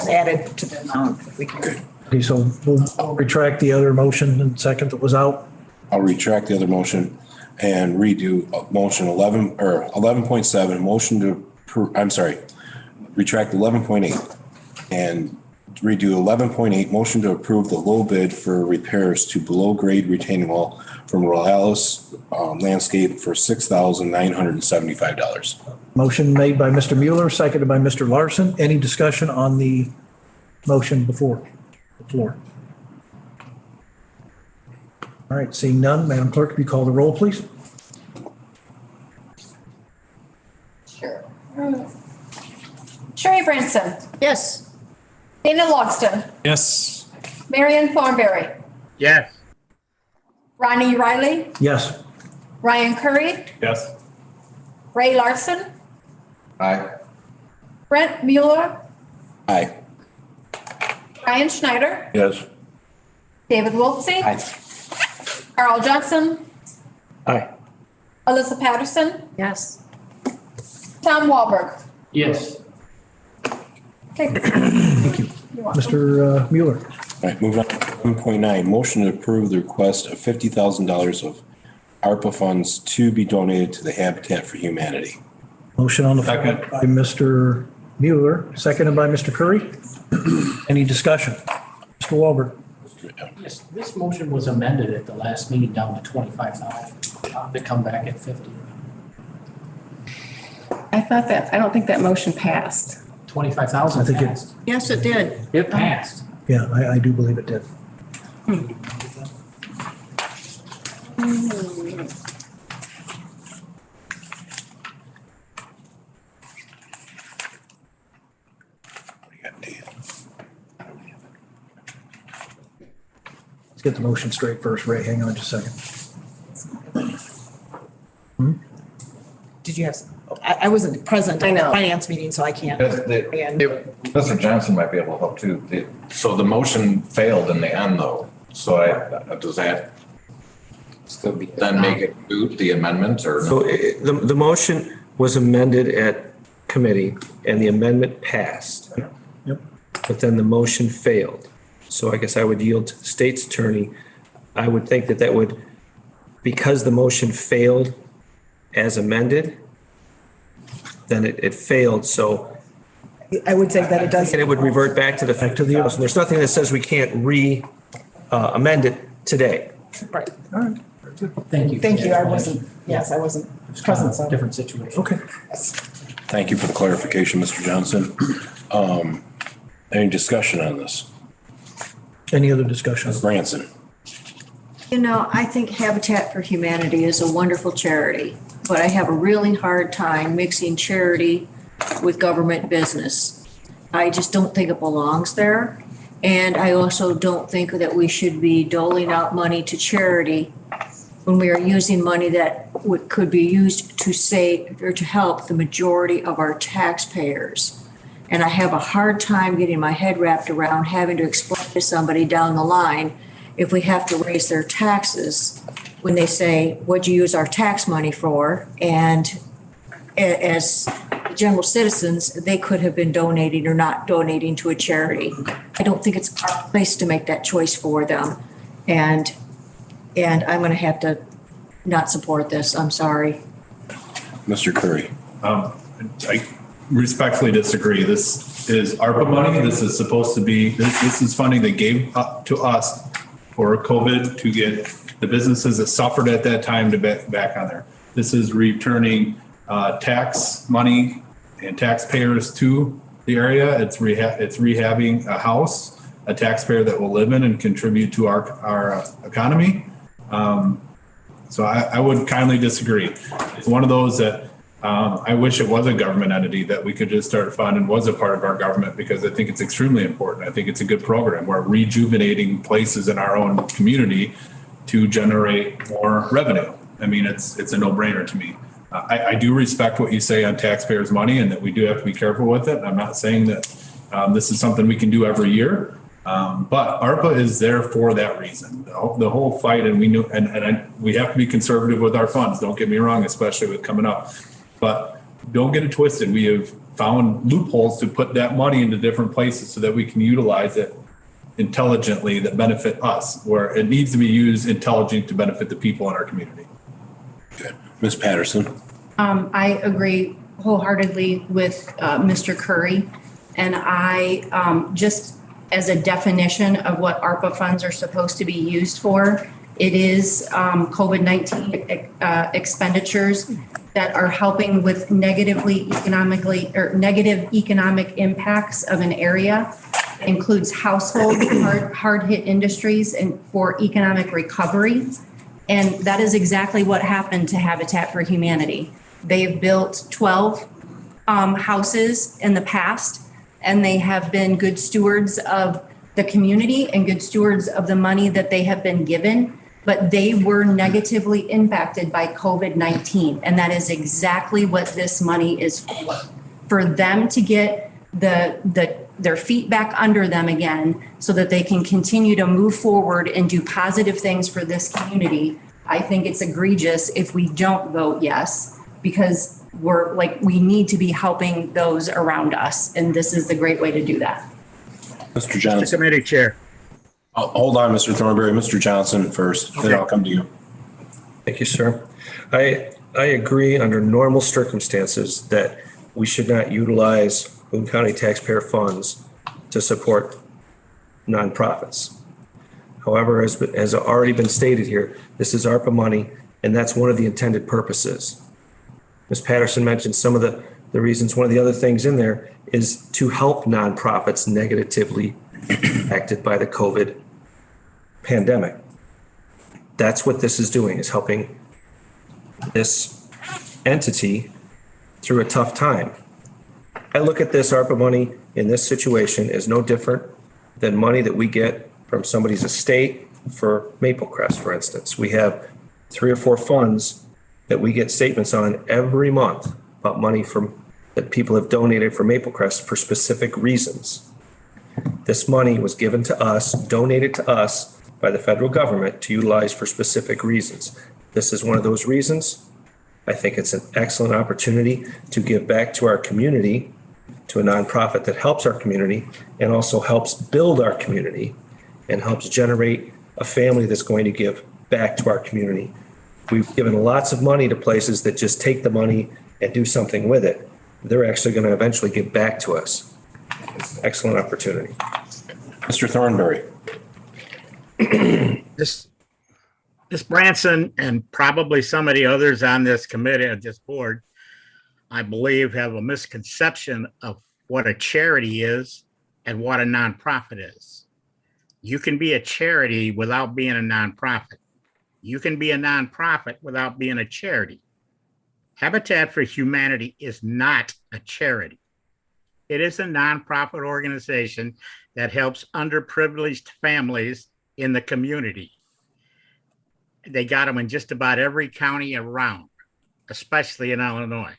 added to the amount if we can. Okay, so we'll retract the other motion and second that was out. I'll retract the other motion and redo motion 11 or 11.7, motion to retract 11.8 and redo 11.8, motion to approve the low bid for repairs to below grade retaining wall from Royales Landscape for $6,975. Motion made by Mr. Mueller, seconded by Mr. Larson. Any discussion on the motion before the floor? All right, seeing none, Madam Clerk, if you call the roll, please. Sure. Sherry Branson. Yes. Dana Logston. Yes. Marion Thornberry. Yes. Ronnie Riley. Yes. Ryan Curry. Yes. Ray Larson. Aye. Brent Mueller. Aye. Brian Schneider. Yes. David Wiltsey. Aye. Carl Johnson. Aye. Alyssa Patterson. Yes. Tom Wahlberg. Yes. Okay. Thank you. You're welcome. Mr. Mueller. All right, moving on to 11.9, motion to approve the request of $50,000 of ARPA funds to be donated to the Habitat for Humanity. Motion on the floor Second. by Mr. Mueller, seconded by Mr. Curry. Any discussion? Mr. Wahlberg. Yes, this motion was amended at the last meeting down to 25,000, to come back at 50. I don't think that motion passed. 25,000 I think it- passed. Yes, it did. It passed. Yeah, I do believe it did. Let's get the motion straight first, Ray. Hang on just a second. Did you have, I wasn't present I at the know. finance meeting, so I can't. Mr. Johnson might be able to help too. So the motion failed in the end though. So does that Still be. then make it moot, the amendment, or So no? the motion was amended at committee and the amendment passed. Yep. But then the motion failed. So I guess I would yield to the state's attorney. I would think that would, because the motion failed as amended, then it failed. So I would say that it does. and it would revert back to the fact of the house. And there's nothing that says we can't amend it today. Right. All right. Thank you. Thank you. I wasn't present, so. Different situation. Okay. Thank you for the clarification, Mr. Johnson. Any discussion on this? Any other discussion? Ms. Branson? You know, I think Habitat for Humanity is a wonderful charity, but I have a really hard time mixing charity with government business. I just don't think it belongs there. And I also don't think that we should be doling out money to charity when we are using money that could be used to save or to help the majority of our taxpayers. And I have a hard time getting my head wrapped around having to explain to somebody down the line if we have to raise their taxes when they say, what'd you use our tax money for? And as general citizens, they could have been donating or not donating to a charity. I don't think it's our place to make that choice for them. And I'm going to have to not support this. I'm sorry. Mr. Curry? I respectfully disagree. This is ARPA money. This is supposed to be, this is funding they gave up to us for COVID to get the businesses that suffered at that time to back on there. This is returning tax money and taxpayers to the area. It's rehabbing a house, a taxpayer that will live in and contribute to our economy. So I would kindly disagree. It's one of those that I wish it was a government entity that we could just start funding, was a part of our government, because I think it's extremely important. I think it's a good program. We're rejuvenating places in our own community to generate more revenue. I mean, it's a no-brainer to me. I do respect what you say on taxpayers' money and that we do have to be careful with it. I'm not saying that this is something we can do every year, but ARPA is there for that reason. The whole fight, and we knew, we have to be conservative with our funds. Don't get me wrong, especially with coming up. But don't get it twisted. We have found loopholes to put that money into different places so that we can utilize it intelligently that benefit us, where it needs to be used intelligently to benefit the people in our community. Good. Ms. Patterson? I agree wholeheartedly with Mr. Curry. And I, just as a definition of what ARPA funds are supposed to be used for, it is COVID-19 expenditures that are helping with negative economic impacts of an area. It includes household hard hit industries and for economic recovery. And that is exactly what happened to Habitat for Humanity. They've built 12 houses in the past, and they have been good stewards of the community and good stewards of the money that they have been given, but they were negatively impacted by COVID-19. And that is exactly what this money is for them to get their feet back under them again so that they can continue to move forward and do positive things for this community. I think it's egregious if we don't vote yes, because we need to be helping those around us. And this is the great way to do that. Mr. Johnson. Mr. Committee Chair. Hold on, Mr. Thornberry. Mr. Johnson first, then I'll come to you. Thank you, sir. I agree under normal circumstances that we should not utilize Boone County taxpayer funds to support nonprofits. However, as already been stated here, this is ARPA money, and that's one of the intended purposes. Ms. Patterson mentioned some of the reasons. One of the other things in there is to help nonprofits negatively impacted by the COVID pandemic. That's what this is doing, is helping this entity through a tough time. I look at this ARPA money in this situation as no different than money that we get from somebody's estate for Maple Crest, for instance. We have 3 or 4 funds that we get statements on every month about money that people have donated for Maple Crest for specific reasons. This money was given to us, donated to us by the federal government to utilize for specific reasons. This is one of those reasons. I think it's an excellent opportunity to give back to our community, to a nonprofit that helps our community and also helps build our community and helps generate a family that's going to give back to our community. We've given lots of money to places that just take the money and do something with it. They're actually going to eventually give back to us. It's an excellent opportunity. Mr. Thornberry. This Branson and probably some of the others on this committee, of this board, I believe have a misconception of what a charity is and what a nonprofit is. You can be a charity without being a nonprofit. You can be a nonprofit without being a charity. Habitat for Humanity is not a charity. It is a nonprofit organization that helps underprivileged families in the community. They got them in just about every county around, especially in Illinois.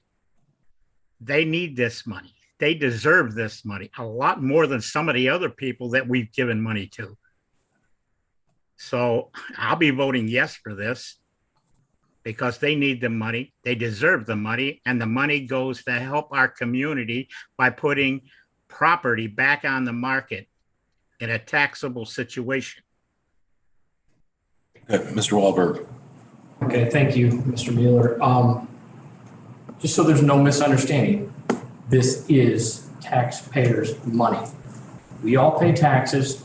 They need this money. They deserve this money a lot more than some of the other people that we've given money to. So I'll be voting yes for this because they need the money. They deserve the money, and the money goes to help our community by putting property back on the market in a taxable situation. Mr. Wahlberg. Okay, thank you, Mr. Mueller. Just so there's no misunderstanding, this is taxpayers' money. We all pay taxes.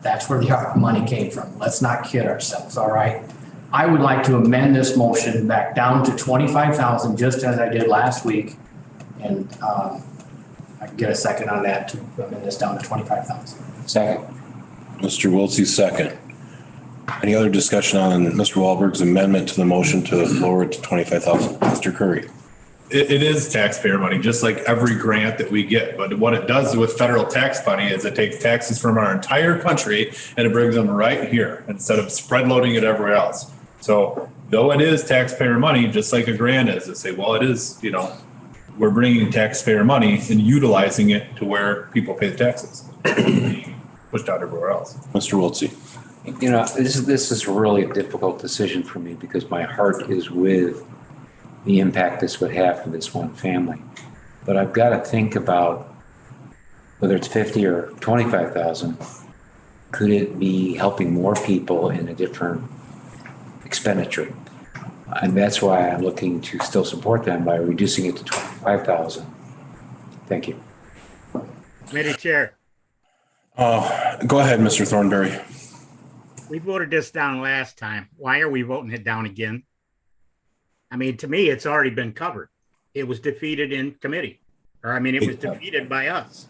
That's where the money came from. Let's not kid ourselves, all right? I would like to amend this motion back down to 25,000, just as I did last week. And I can get a second on that to amend this down to 25,000. Second. Mr. Wiltsey, second. Any other discussion on Mr. Wahlberg's amendment to the motion to lower it to 25,000? Mr. Curry. It is taxpayer money, just like every grant that we get. But what it does with federal tax money is it takes taxes from our entire country and it brings them right here instead of spread loading it everywhere else. So though it is taxpayer money, just like a grant is, they say, well, it is, we're bringing taxpayer money and utilizing it to where people pay the taxes, pushed out everywhere else. Mr. Wiltsey. This is really a difficult decision for me because my heart is with the impact this would have for this one family. But I've got to think about whether it's 50 or 25,000, could it be helping more people in a different expenditure? And that's why I'm looking to still support them by reducing it to 25,000. Thank you. Committee Chair, Go ahead, Mr. Thornberry. we voted this down last time. Why are we voting it down again? I mean, to me, it's already been covered. It was defeated in committee, or I mean, it was defeated by us.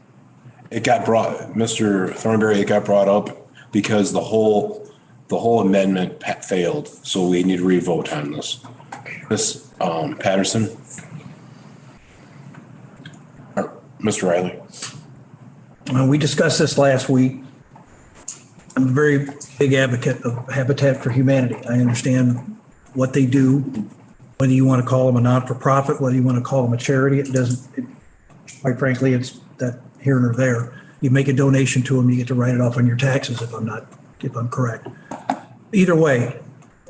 It got brought, Mr. Thornberry, it got brought up because the whole amendment failed. So we need to re-vote on this. Ms. Patterson? Or Mr. Riley? We discussed this last week. I'm a very big advocate of Habitat for Humanity. I understand what they do, whether you want to call them a non-for-profit, whether you want to call them a charity, quite frankly, it's that here nor there. You make a donation to them, you get to write it off on your taxes if I'm correct. Either way,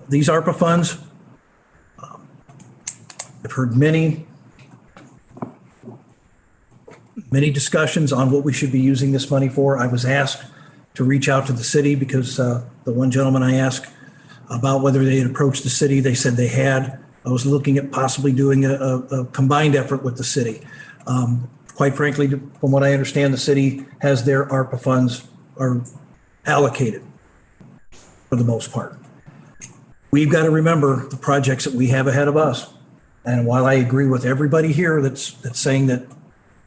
these ARPA funds, I've heard many discussions on what we should be using this money for. I was asked to reach out to the city because the one gentleman I asked about whether they had approached the city, they said they had. I was looking at possibly doing a combined effort with the city. Quite frankly, from what I understand, the city has their ARPA funds are allocated for the most part. We've got to remember the projects that we have ahead of us. And while I agree with everybody here that's saying that,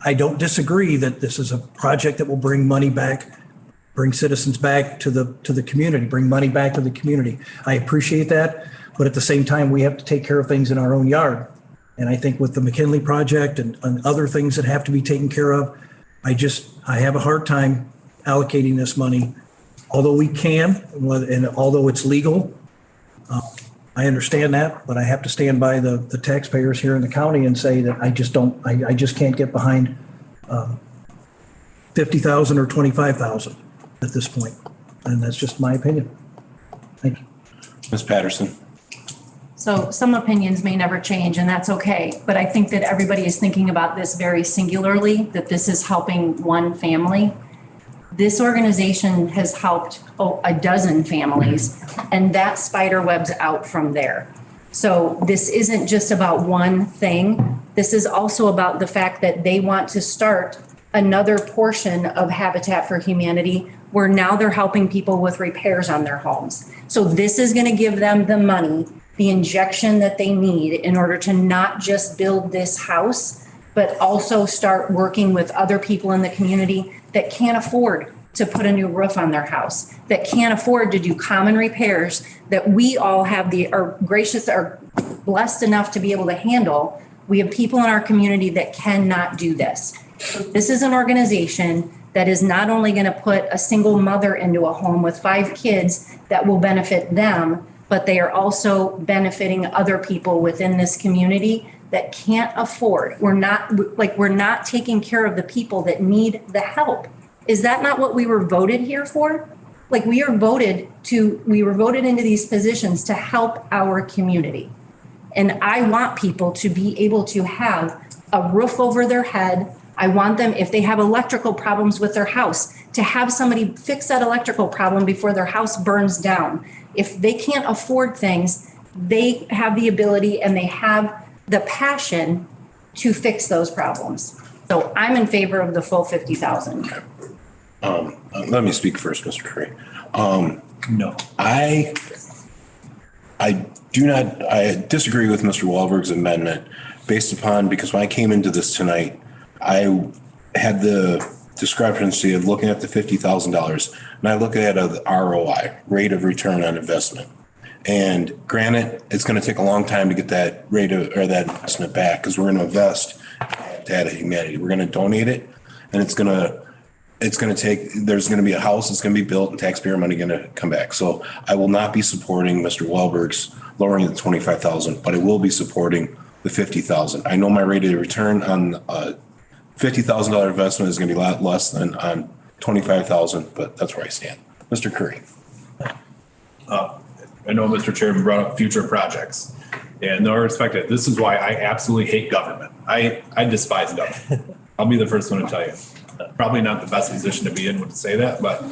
I don't disagree that this is a project that will bring money back, bring citizens back to the community, bring money back to the community. I appreciate that, but at the same time, we have to take care of things in our own yard. And I think with the McKinley project and other things that have to be taken care of, I have a hard time allocating this money. Although we can, and although it's legal, I understand that, but I have to stand by the taxpayers here in the county and say that I just can't get behind 50,000 or 25,000 at this point. And that's just my opinion. Thank you. Ms. Patterson. So some opinions may never change, and that's okay. But I think that everybody is thinking about this very singularly, that this is helping one family. This organization has helped a dozen families, and that spider web's out from there. So this isn't just about one thing. This is also about the fact that they want to start another portion of Habitat for Humanity where now they're helping people with repairs on their homes. So this is going to give them the money, the injection that they need in order to not just build this house, but also start working with other people in the community that can't afford to put a new roof on their house, that can't afford to do common repairs that we all are blessed enough to be able to handle. We have people in our community that cannot do this. This is an organization that is not only going to put a single mother into a home with 5 kids that will benefit them, but they are also benefiting other people within this community that can't afford. We're not taking care of the people that need the help. Is that not what we were voted here for? Like we were voted into these positions to help our community. And I want people to be able to have a roof over their head. I want them, if they have electrical problems with their house, to have somebody fix that electrical problem before their house burns down. If they can't afford things, they have the ability and they have the passion to fix those problems. So I'm in favor of the full 50,000. Let me speak first, Mr. Curry. No. I disagree with Mr. Wahlberg's amendment because when I came into this tonight, I had the discrepancy of looking at the $50,000 and I look at the ROI, rate of return on investment. And granted, it's going to take a long time to get that that investment back because we're going to invest in Habitat for Humanity. We're going to donate it, and there's going to be a house that's going to be built and taxpayer money going to come back. So I will not be supporting Mr. Wahlberg's lowering the 25,000, but I will be supporting the 50,000. I know my rate of return on $50,000 investment is going to be a lot less than on 25,000, but that's where I stand. Mr. Curry. I know Mr. Chairman brought up future projects. And no respect to it, this is why I absolutely hate government. I despise government. I'll be the first one to tell you. Probably not the best position to be in to say that, but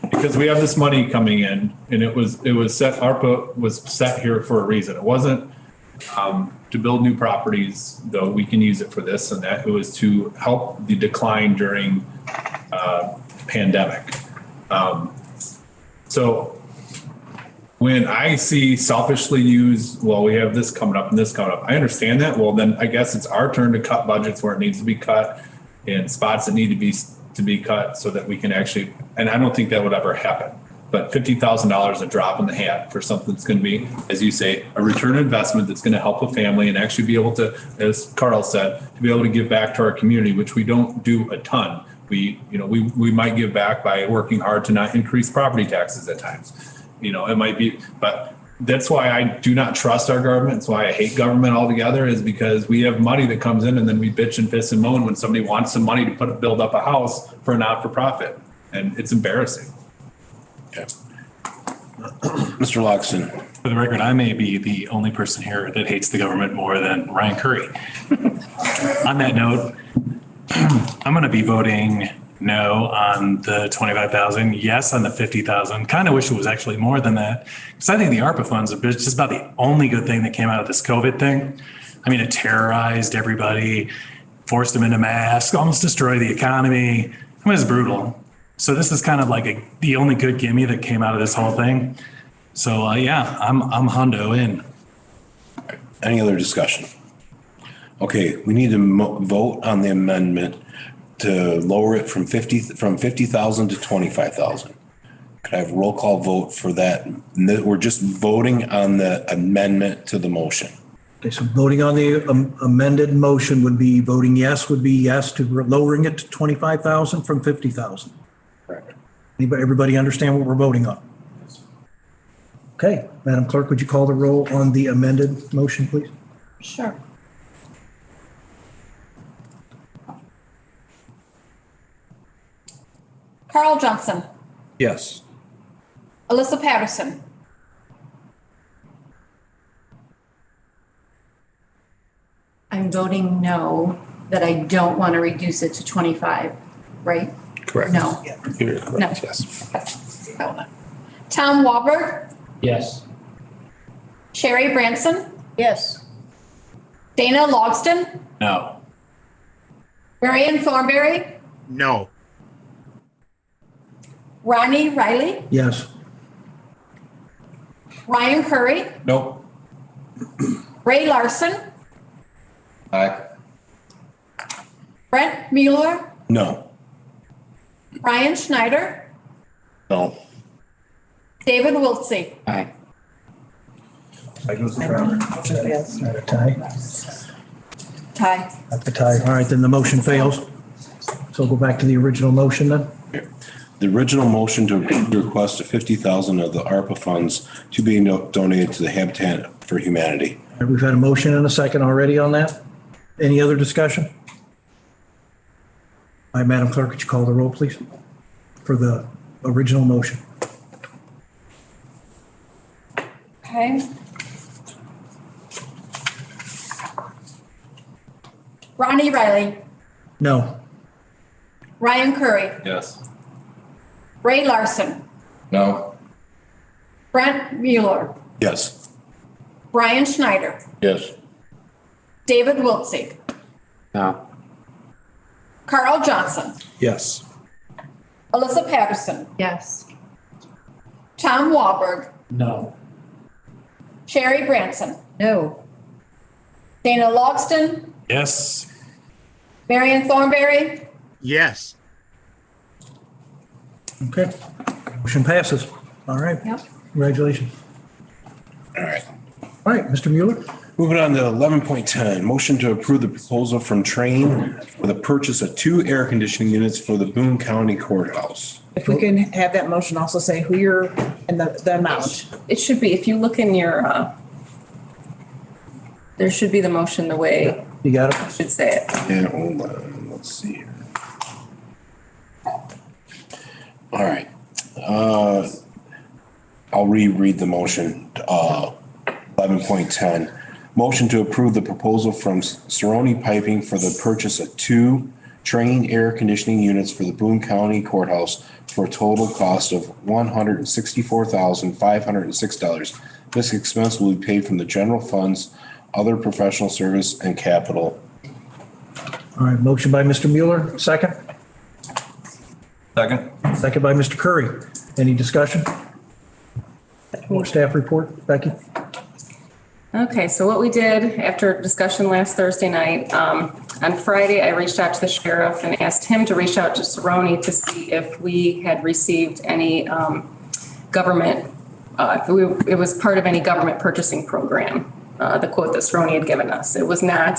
because we have this money coming in and it was set, ARPA was set here for a reason. It wasn't to build new properties, though we can use it for this and that. It was to help the decline during pandemic. So when I see selfishly use, well, we have this coming up and this coming up, I understand that. Well, then I guess it's our turn to cut budgets where it needs to be cut and spots that need to be cut so that we can actually, and I don't think that would ever happen. But $50,000 a drop in the hat for something that's going to be, as you say, a return investment that's going to help a family and actually be able to, as Carl said, to be able to give back to our community, which we don't do a ton. We might give back by working hard to not increase property taxes at times. It might be, but that's why I do not trust our government. That's why I hate government altogether, is because we have money that comes in and then we bitch and piss and moan when somebody wants some money to build up a house for a not-for-profit. And it's embarrassing. Okay. Mr. Loxton. For the record, I may be the only person here that hates the government more than Ryan Curry. On that note, I'm going to be voting no on the 25,000, yes on the 50,000. Kind of wish it was actually more than that, because I think the ARPA funds are just about the only good thing that came out of this COVID thing. I mean, it terrorized everybody, forced them into masks, almost destroyed the economy. I mean, it's brutal. So this is kind of like the only good gimme that came out of this whole thing. So yeah, I'm hundo in. Any other discussion? Okay, we need to vote on the amendment to lower it from 50,000 to 25,000. Could I have a roll call vote for that? We're just voting on the amendment to the motion. Okay, so voting on the amended motion would be voting yes, would be yes to lowering it to 25,000 from 50,000. Correct. Everybody understand what we're voting on? Okay, Madam Clerk, would you call the roll on the amended motion, please? Sure. Carl Johnson, Yes. Alyssa Patterson, I'm voting no, that I don't want to reduce it to 25, right? Correct. No. You're correct, No. yes. Tom Walberg, Yes. Sherry Branson, Yes. Dana Logston, No. Marion Thornberry, No. Ronnie Riley, Yes. Ryan Curry, Nope. Ray Larson, Aye. Brent Mueller, No. Ryan Schneider, No. David Wiltsey. Aye. I goes to Trevor. Yes. At a tie. Tie. At the tie. All right, then the motion fails. So go back to the original motion then. The original motion to approve the request of 50,000 of the ARPA funds to be donated to the Habitat for Humanity. All right, we've had a motion and a second already on that. Any other discussion? All right, Madam Clerk, could you call the roll, please, for the original motion? Okay. Ronnie Riley, No. Ryan Curry, Yes. Ray Larson, No. Brent Mueller, Yes. Ryan Schneider, Yes. David Wiltsey, No. Carl Johnson, Yes. Alyssa Patterson, Yes. Tom Walberg, No. Sherry Branson, No. Dana Logston, Yes. Marion Thornberry, Yes. Okay. Motion passes. All right. Yep. Congratulations. All right. All right, Mr. Mueller. Moving on to 11.10, motion to approve the proposal from Train for the purchase of 2 air conditioning units for the Boone County Courthouse. If we can have that motion also say who you're and the amount. It should be, if you look in your, there should be the motion the way You got I it? should say it. Yeah, hold on, let's see here. All right. I'll reread the motion, 11.10. Motion to approve the proposal from Cerrone Piping for the purchase of 2 Train air conditioning units for the Boone County Courthouse for a total cost of $164,506. This expense will be paid from the general funds other professional service, and capital. All right, motion by Mr. Mueller, second. Second. Second by Mr. Curry. Any discussion? Or staff report, Becky? Okay, so what we did after discussion last Thursday night, on Friday, I reached out to the sheriff and asked him to reach out to Cerrone to see if we had received any government, it was part of any government purchasing program, the quote that Cerrone had given us. It was not.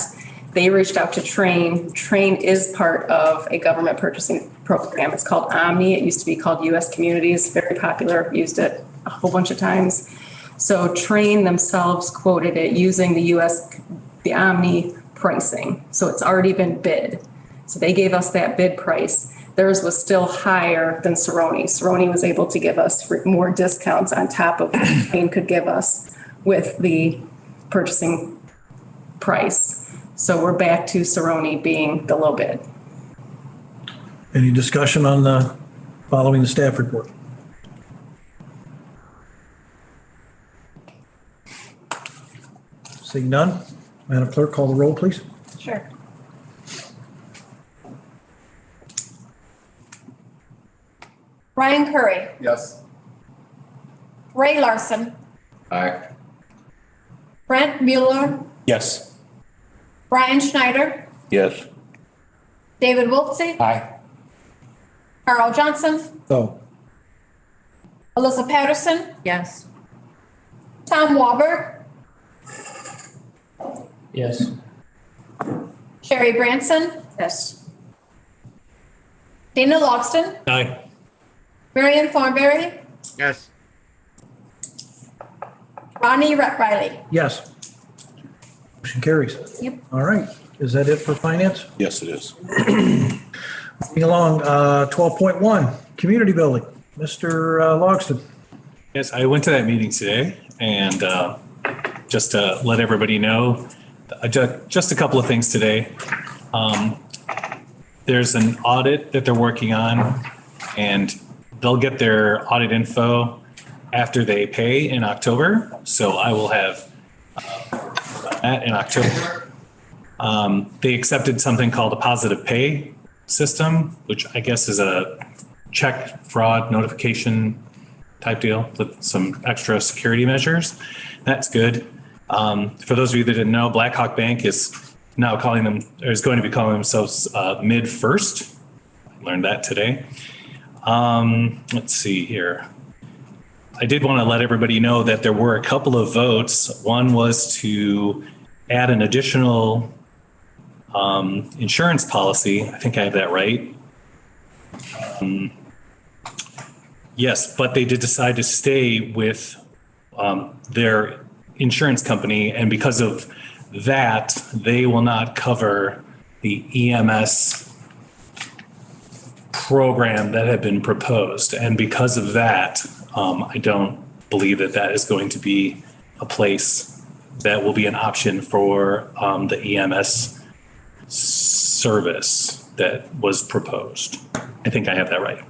They reached out to Train. Train is part of a government purchasing program. It's called Omni. It used to be called U.S. Communities, very popular, used it a whole bunch of times. So Train themselves quoted it using the Omni pricing. So it's already been bid. So they gave us that bid price. Theirs was still higher than Cerrone. Cerrone was able to give us more discounts on top of what Train could give us with the purchasing price. So we're back to Cerrone being the low bid. Any discussion on the following the staff report? Seeing none, Madam Clerk, call the roll, please. Sure. Ryan Curry. Yes. Ray Larson. Aye. Brent Mueller. Yes. Brian Schneider. Yes. David Wiltsey. Aye. Carl Johnson. No. Alyssa Patterson. Yes. Tom Walberg. Yes. Sherry Branson. Yes. Dana Logston. Aye. Marion Thornberry. Yes. Ronnie Riley. Yes. Motion carries. Yep. All right. Is that it for finance? Yes, it is. Moving along, 12.1, community building. Mr. Logston. Yes, I went to that meeting today, and just to let everybody know, just a couple of things today. There's an audit that they're working on, and they'll get their audit info after they pay in October. So I will have that in October. They accepted something called a positive pay system, which I guess is a check fraud notification type deal with some extra security measures. That's good. For those of you that didn't know, Blackhawk Bank is now calling them, or is going to be calling themselves Mid-First. I learned that today. Let's see here. I did want to let everybody know that there were a couple of votes. One was to add an additional insurance policy. I think I have that right. Yes, but they did decide to stay with their insurance company, and because of that, they will not cover the EMS program that had been proposed. And because of that, I don't believe that that is going to be a place that will be an option for the EMS service that was proposed. I think I have that right.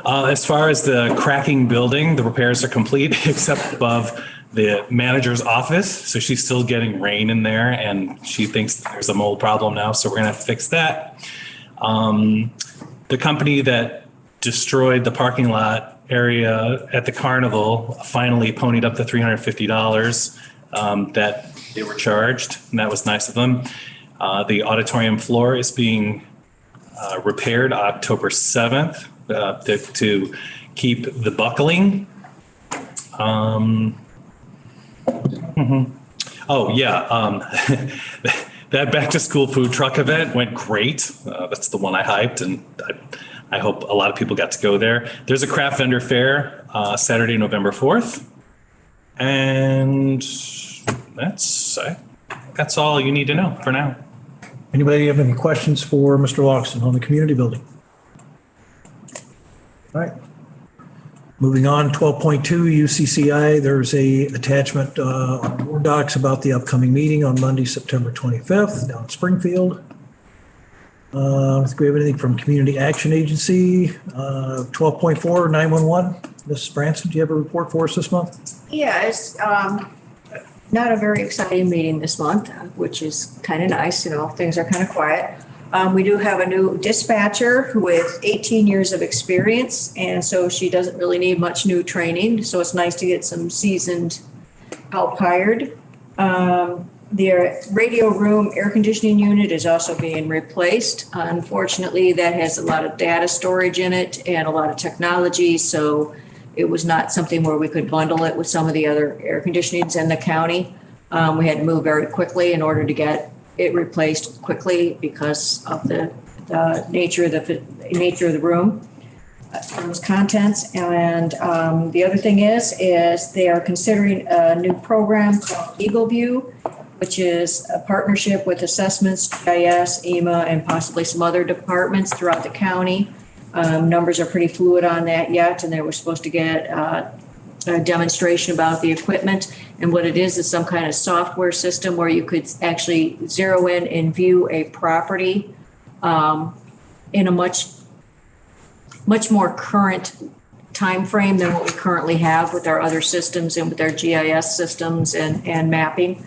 As far as the cracking building, the repairs are complete except above the manager's office. So she's still getting rain in there, and she thinks there's a mold problem now. So we're gonna have to fix that. The company that destroyed the parking lot area at the carnival finally ponied up the $350 that they were charged, and that was nice of them. The auditorium floor is being repaired October 7th to keep the buckling. Oh yeah, that back to school food truck event went great. That's the one I hyped, and I hope a lot of people got to go there. There's a craft vendor fair Saturday, November 4th. And that's all you need to know for now. Anybody have any questions for Mr. Logston on the community building? All right. Moving on, 12.2 UCCI, there's a attachment on board docs about the upcoming meeting on Monday, September 25th down in Springfield. I think we have anything from Community Action Agency, 12.4 911. Mrs. Branson, do you have a report for us this month? Yeah, it's not a very exciting meeting this month, which is kind of nice, things are kind of quiet. We do have a new dispatcher with 18 years of experience, and so she doesn't really need much new training. So it's nice to get some seasoned help hired. The radio room air conditioning unit is also being replaced. Unfortunately, that has a lot of data storage in it and a lot of technology, so it was not something where we could bundle it with some of the other air conditionings in the county. We had to move very quickly in order to get it replaced quickly because of the nature of the room, those contents. And the other thing is they are considering a new program called Eagle View, which is a partnership with assessments, GIS, EMA, and possibly some other departments throughout the county. Numbers are pretty fluid on that yet, and they were supposed to get a demonstration about the equipment. And what it is some kind of software system where you could actually zero in and view a property in a much more current time frame than what we currently have with our other systems and with our GIS systems and mapping.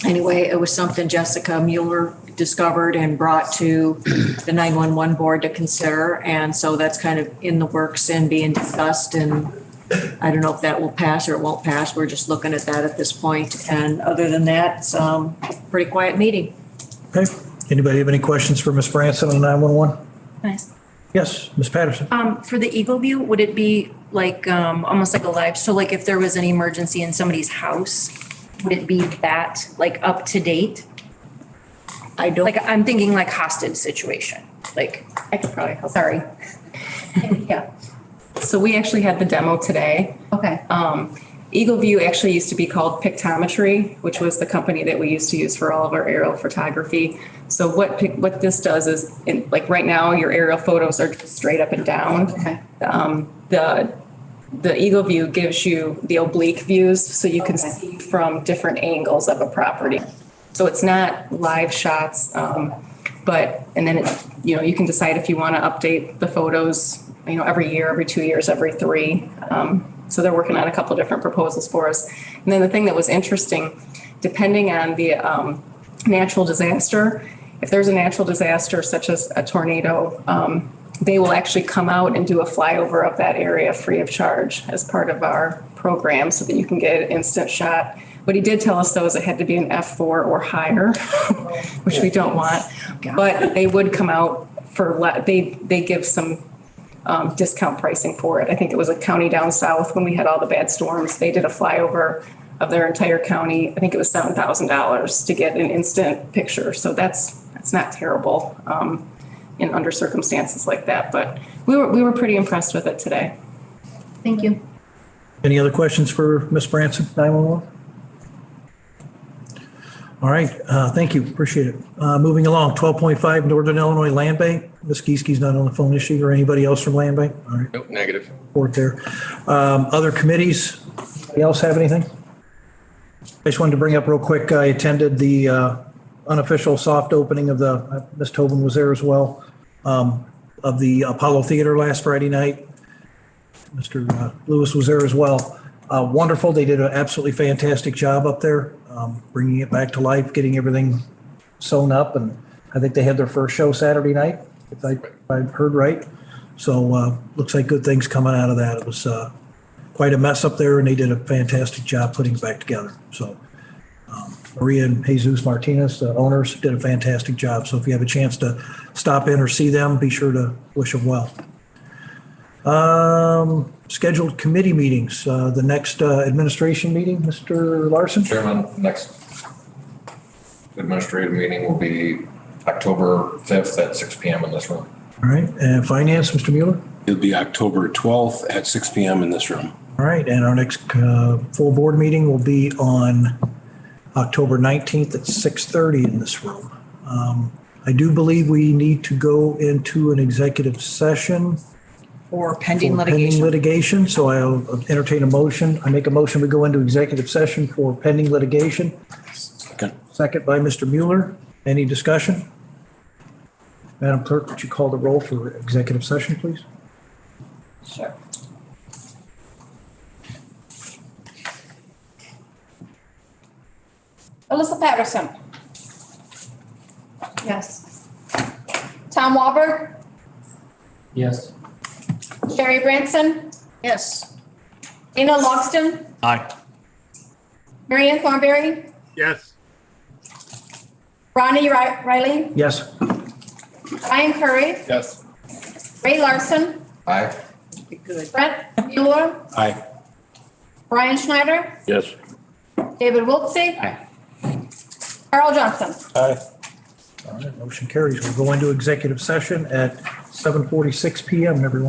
Anyway, it was something Jessica Mueller discovered and brought to the 911 board to consider. And so that's kind of in the works and being discussed. And I don't know if that will pass or it won't pass. We're just looking at that at this point. And other than that, it's a pretty quiet meeting. Okay. Anybody have any questions for Ms. Branson on 911? Nice. Yes, Ms. Patterson. For the Eagle View, would it be like almost like a live? So like if there was an emergency in somebody's house, would it be that like up to date? I don't. Like I'm thinking like hostage situation. Like I could probably help. Sorry. Yeah. So we actually had the demo today. Okay. Eagle View actually used to be called Pictometry, which was the company that we used to use for all of our aerial photography. So what this does is, like right now, your aerial photos are just straight up and down. Okay. The Eagle View gives you the oblique views, so you can see from different angles of a property. So it's not live shots, but and then you can decide if you want to update the photos, every year, every 2 years, every 3. So they're working on a couple of different proposals for us. And then the thing that was interesting, depending on the natural disaster, if there's a natural disaster such as a tornado, they will actually come out and do a flyover of that area free of charge as part of our program so that you can get an instant shot. What he did tell us though is it had to be an F4 or higher, which we don't want, but they would come out they give some discount pricing for it. I think it was a county down south when we had all the bad storms. They did a flyover of their entire county. I think it was $7,000 to get an instant picture. So that's not terrible in under circumstances like that. But we were pretty impressed with it today. Thank you. Any other questions for Ms. Branson, 911? All right, thank you, appreciate it. Moving along, 12.5 Northern Illinois Land Bank. Ms. Giesche's not on the phone, is she, or anybody else from Land Bank? All right. Nope, negative. Report there. Other committees, anybody else have anything? I just wanted to bring up real quick, I attended the unofficial soft opening of Ms. Tobin was there as well, of the Apollo Theater last Friday night. Mr. Lewis was there as well. Wonderful, they did an absolutely fantastic job up there, bringing it back to life, getting everything sewn up, and I think they had their first show Saturday night, if I've heard right. So looks like good things coming out of that. It was quite a mess up there, and they did a fantastic job putting it back together. So Maria and Jesus Martinez, the owners, did a fantastic job. So if you have a chance to stop in or see them, be sure to wish them well. Scheduled committee meetings, the next administration meeting, Mr. Larson? Chairman, next administrative meeting will be October 5th at 6 p.m. in this room. All right, and finance, Mr. Mueller? It'll be October 12th at 6 p.m. in this room. All right, and our next full board meeting will be on October 19th at 6:30 in this room. I do believe we need to go into an executive session for pending litigation. Litigation, so I'll entertain a motion. I make a motion, we go into executive session for pending litigation. Second by Mr. Mueller. Any discussion? Madam Clerk, would you call the roll for executive session, please? Sure. Alyssa Patterson, Yes. Tom Walberg, Yes. Sherry Branson, Yes. Dana Logston, Aye. Marianne Thornberry, Yes. Ronnie Riley, Yes. Ryan Curry, Yes. Ray Larson, Aye. Brent Mueller, Aye. Brian Schneider, Yes. David Wiltsey. Aye. Carl Johnson. Aye. All right, motion carries. We'll go into executive session at 7:46 PM, everyone.